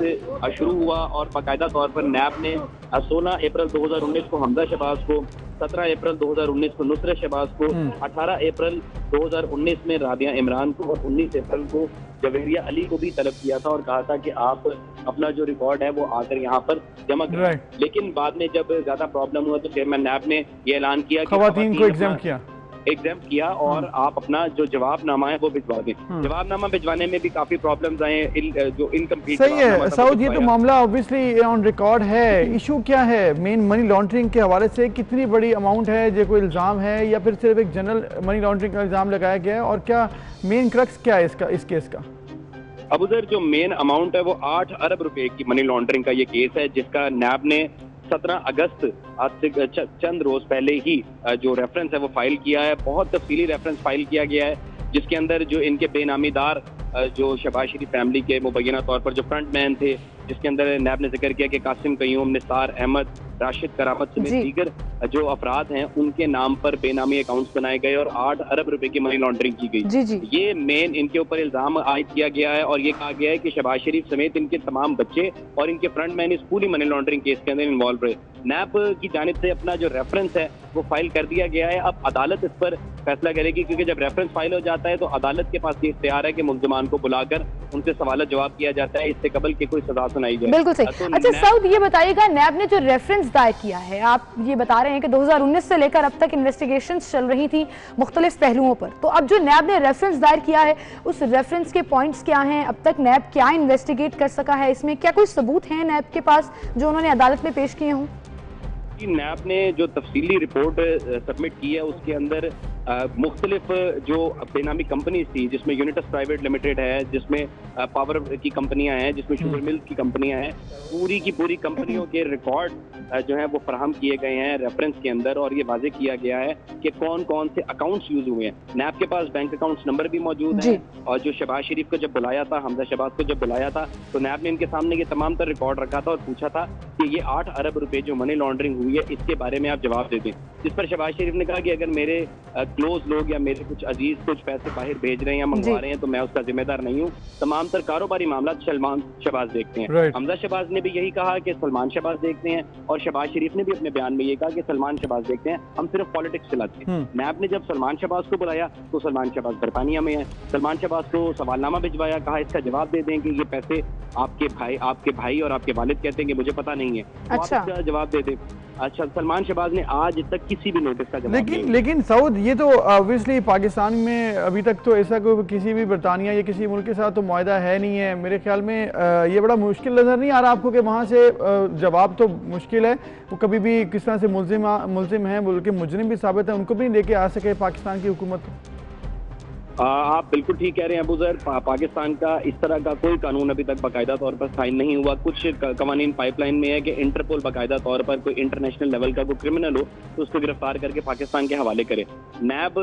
शुरू हुआ और बाकायदा तौर पर नैब ने 16 अप्रैल 2019 को हमजा शहबाज को, 17 अप्रैल 2019 को नुसरत शहबाज को, 18 अप्रैल 2019 में राबिया इमरान को और 19 अप्रैल को जवेरिया अली को भी तलब किया था और कहा था कि आप अपना जो रिकॉर्ड है वो आकर यहाँ पर जमा करें। लेकिन बाद में जब ज्यादा प्रॉब्लम हुआ तो चेयरमैन नैब ने ये ऐलान किया कि खवातीन को एग्जाम किया। एग्जाम्प्ट किया और आप अपना जो जवाबनामा है वो भिजवा दें। जवाबनामा भिजवाने में भी काफी प्रॉब्लम्स आए, जो इनकम्प्लीट। सही है सऊद, ये तो मामला ऑब्वियसली ऑन रिकॉर्ड है। इशू क्या है मेन मनी लॉन्ड्रिंग के हवाले से? कितनी बड़ी अमाउंट है, जो कोई इल्ज़ाम है या फिर सिर्फ एक जनरल मनी लॉन्ड्रिंग का इल्ज़ाम लगाया गया है, और क्या मेन क्रक्स क्या है इस केस का? अबूजर, जो मेन अमाउंट है वो 8 अरब रुपए की मनी लॉन्ड्रिंग का ये केस है, जिसका नैब ने 17 अगस्त आज से चंद रोज पहले ही जो रेफरेंस है वो फाइल किया है। बहुत तफसीली रेफरेंस फाइल किया गया है, जिसके अंदर जो इनके बेनामीदार जो शहबाज शरीफ फैमिली के मुबैना तौर पर जो फ्रंट मैन थे, जिसके अंदर नैब ने जिक्र किया कि कासिम कयूम, निसार अहमद, राशिद करामत समेत दीगर जो अफराद हैं उनके नाम पर बेनामी अकाउंट्स बनाए गए और 8 अरब रुपए की मनी लॉन्ड्रिंग की गई। ये मेन इनके ऊपर इल्जाम आयद किया गया है और ये कहा गया है कि शहबाज शरीफ समेत इनके तमाम बच्चे और इनके फ्रंट मैन इस पूरी मनी लॉन्ड्रिंग केस के अंदर इन्वॉल्व रहे। नैब की जानिब से अपना जो रेफरेंस है वो फाइल कर दिया गया है। अब अदालत इस पर फैसला करेगी, क्योंकि जब रेफरेंस फाइल हो जाता है तो अदालत के पास ये इख्तियार है कि मुल्ज़िमान को बुलाकर उनसे सवाल जवाब किया जाता है, इससे कबल की कोई सजा सुनाई जाए। बिल्कुल सही। तो अच्छा सऊद, ये बताइएगा नैब ने जो रेफरेंस दायर किया है, आप ये बता रहे हैं कि 2019 से लेकर अब तक इन्वेस्टिगेशंस चल रही थी मुख्तलिफ पहलुओं पर, तो अब जो नैब ने रेफरेंस दायर किया है उस रेफरेंस के पॉइंट्स क्या हैं? अब तक नैब क्या इन्वेस्टिगेट कर सका है? इसमें क्या कोई सबूत हैं नैब के पास जो उन्होंने अदालत में पेश किए हों? नैब ने जो तफसीली रिपोर्ट सबमिट की है उसके अंदर मुख्तलिफ जो बेनामी कंपनीज थी, जिसमें यूनिटस प्राइवेट लिमिटेड है, जिसमें पावर की कंपनियां हैं, जिसमें शुगर मिल्क की कंपनियां हैं, पूरी की पूरी कंपनियों के रिकॉर्ड जो है वो फराहम किए गए हैं रेफरेंस के अंदर, और ये वाजे किया गया है कि कौन कौन से अकाउंट्स यूज हुए हैं। नैब के पास बैंक अकाउंट्स नंबर भी मौजूद है, और जो शहबाज शरीफ को जब बुलाया था, हमजा शहबाज को जब बुलाया था, तो नैब ने इनके सामने ये तमाम तर रिकॉर्ड रखा था और पूछा था कि ये 8 अरब रुपए जो मनी लॉन्ड्रिंग हुई है इसके बारे में आप जवाब दे दें। जिस पर शहबाज शरीफ ने कहा कि अगर मेरे क्लोज लोग या मेरे कुछ अजीज कुछ पैसे बाहर भेज रहे हैं या मंगवा रहे हैं तो मैं उसका जिम्मेदार नहीं हूँ। तमाम तर कारोबारी मामला सलमान शहबाज देखते हैं। हमजा शहबाज ने भी यही कहा कि सलमान शहबाज देखते हैं, और शहबाज शरीफ ने भी अपने बयान में ये कहा कि सलमान शहबाज देखते हैं, हम सिर्फ पॉलिटिक्स चलाते हैं। नैब ने जब सलमान शहबाज को बुलाया तो सलमान शहबाज बरतानिया में है। सलमान शहबाज को सवालनामा भिजवाया, कहा इसका जवाब दे दें कि ये पैसे आपके भाई और आपके वालिद कहते हैं कि मुझे पता नहीं है, तो आप इसका जवाब दे दें। अच्छा, सलमान शहबाज ने आज तक किसी भी नोटिस का जवाब लेकिन सऊद, ये तो ऑब्वियसली पाकिस्तान में अभी तक तो ऐसा कोई किसी भी बरतानिया या किसी मुल्क के साथ तो मुआहदा है नहीं है। मेरे ख्याल में ये बड़ा मुश्किल नज़र नहीं आ रहा आपको कि वहाँ से जवाब तो मुश्किल है, वो कभी भी किस तरह से मुल्जिम हैं बल्कि मुजरिम भी साबित है, उनको भी लेके आ सके पाकिस्तान की हुकूमत? आप बिल्कुल ठीक कह रहे हैं अबूजर। पाकिस्तान का इस तरह का कोई कानून अभी तक बाकायदा तौर पर साइन नहीं हुआ। कुछ कवानीन पाइपलाइन में है कि इंटरपोल बाकायदा तौर पर कोई इंटरनेशनल लेवल का कोई क्रिमिनल हो तो उसको गिरफ्तार करके पाकिस्तान के हवाले करे। नैब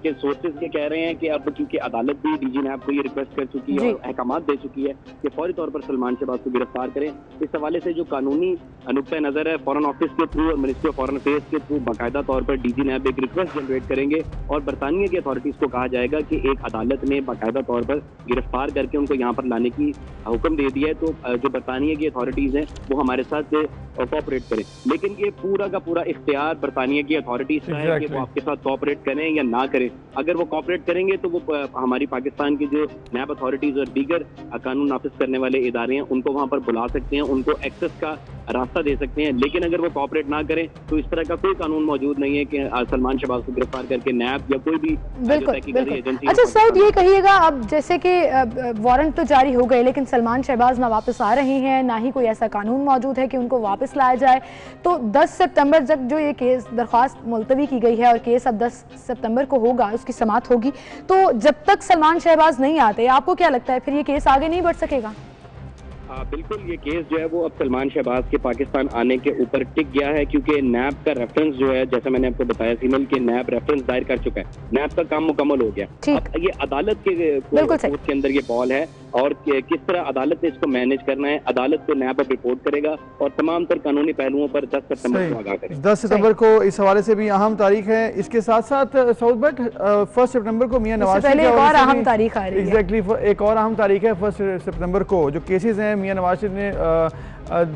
के सोर्सेज ये कह रहे हैं कि अब क्योंकि अदालत भी डीजी नैब को ये रिक्वेस्ट कर चुकी है और अहकाम दे चुकी है कि फौरी तौर पर सलमान शहबाज को गिरफ्तार करें, इस हवाले से जो कानूनी नुक्ता नजर है फॉरेन ऑफिस के थ्रू और मिनिस्ट्री ऑफ फॉरेन अफेयर्स के थ्रू बाकायदा तौर पर डीजी नैब एक रिक्वेस्ट जनरेट करेंगे और बरतानिया की अथॉरिटीज को कहा जाएगा कि एक अदालत ने बाकायदा तौर पर गिरफ्तार करके उनको यहाँ पर लाने की हुक्म दे दिया है, तो जो बरतानिया की अथॉरिटीज हैं वो हमारे साथ कोऑपरेट करें। लेकिन ये पूरा का पूरा इख्तियार बरतानिया की अथॉरिटीज का है कि वो आपके साथ कोऑपरेट करें या ना करें। अगर वो कोऑपरेट करेंगे तो वो हमारी पाकिस्तान की जो नैब अथॉरिटीज और दीगर कानून नाफिज करने वाले इदारे हैं उनको वहाँ पर बुला सकते हैं, उनको एक्सेस का रास्ता दे सकते हैं। लेकिन अगर वो कोऑपरेट ना करें तो इस तरह का कोई कानून मौजूद नहीं है कि सलमान शहबाज को गिरफ्तार करके नैब या कोई भी एजेंसी। अच्छा सऊद, ये कहिएगा अब जैसे कि वारंट तो जारी हो गए लेकिन सलमान शहबाज ना वापस आ रहे हैं, ना ही कोई ऐसा कानून मौजूद है कि उनको वापस लाया जाए, तो 10 सितंबर तक जो ये केस दरख्वास्त मुलतवी की गई है और केस अब 10 सितंबर को होगा, उसकी समाअत होगी, तो जब तक सलमान शहबाज नहीं आते आपको क्या लगता है फिर ये केस आगे नहीं बढ़ सकेगा? बिल्कुल, ये केस जो है वो अब सलमान शहबाज के पाकिस्तान आने के ऊपर टिक गया है, क्योंकि नैब का रेफरेंस जो है, जैसे मैंने आपको बताया सीमल के नैब रेफरेंस दायर कर चुका है, नैब का काम मुकम्मल हो गया। अब ये अदालत के कोर्ट के अंदर ये बॉल है और किस तरह अदालत ने इसको मैनेज करना है, अदालत को नैब अब रिपोर्ट करेगा और तमाम तर कानूनी पहलुओं पर 10 सितंबर को आगाह करेगा। 10 सितंबर को इस हवाले से भी अहम तारीख है। इसके साथ साथ सऊद भट्ट 1 सितंबर को मियां नवाज शरीफ एक और अहम तारीख आ रही है। एग्जैक्टली, एक और अहम तारीख है 1 सितंबर को। जो केसेस हैं मियां नवाज शरीफ ने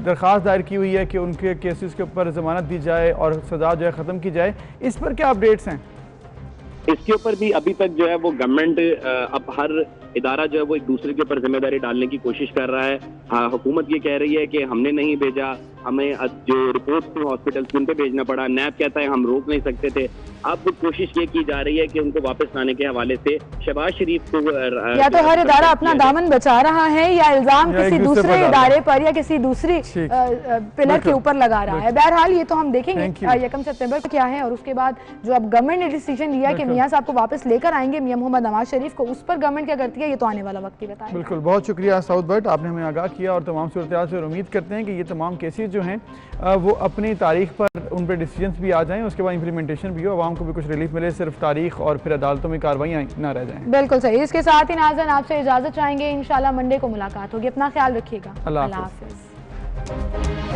दरख्वास्त दायर की हुई है कि उनके केसेस के ऊपर जमानत दी जाए और सजा जो है ख़त्म की जाए, इस पर क्या अपडेट्स हैं? इसके ऊपर भी अभी तक जो है वो गवर्नमेंट अब हर इदारा जो है वो एक दूसरे के ऊपर जिम्मेदारी डालने की कोशिश कर रहा है। हाँ, हुकूमत ये कह रही है कि हमने नहीं भेजा, हमें जो रिपोर्ट थी हॉस्पिटल से उन पे भेजना पड़ा। नैब कहता है हम रोक नहीं सकते थे। अब कोशिश ये की जा रही है कि उनको वापस लाने के हवाले से शहबाज शरीफ को या तो हर इदारा अपना दामन बचा रहा है या इल्जाम किसी दूसरे इदारे पर या किसी दूसरी पिलर के ऊपर लगा रहा है। बहरहाल ये तो हम देखेंगे 1 सितंबर को क्या है, और उसके बाद जो अब गवर्नमेंट ने डिसीजन लिया कि मियां साहब को वापस लेकर आएंगे, मियां मोहम्मद नवाज शरीफ को, उस पर गवर्नमेंट क्या करती है ये तो आने वाला वक्त ही बताएगा। बिल्कुल, बहुत शुक्रिया साउद भट्ट, आपने हमें आगाह किया और तमाम सूरत से उम्मीद करते हैं कि ये तमाम केसेस जो हैं वो अपनी तारीख पर उन पर डिसीजंस भी आ जाएं, उसके बाद इंप्लीमेंटेशन भी हो, आवाम को भी कुछ रिलीफ मिले, सिर्फ तारीख और फिर अदालतों में कार्रवाई ना रह जाएं। बिल्कुल सही। इसके साथ ही नाज़रीन आपसे इजाजत चाहेंगे, इंशाल्लाह मंडे को मुलाकात होगी। अपना ख्याल रखिएगा। अल्लाह हाफ़िज़।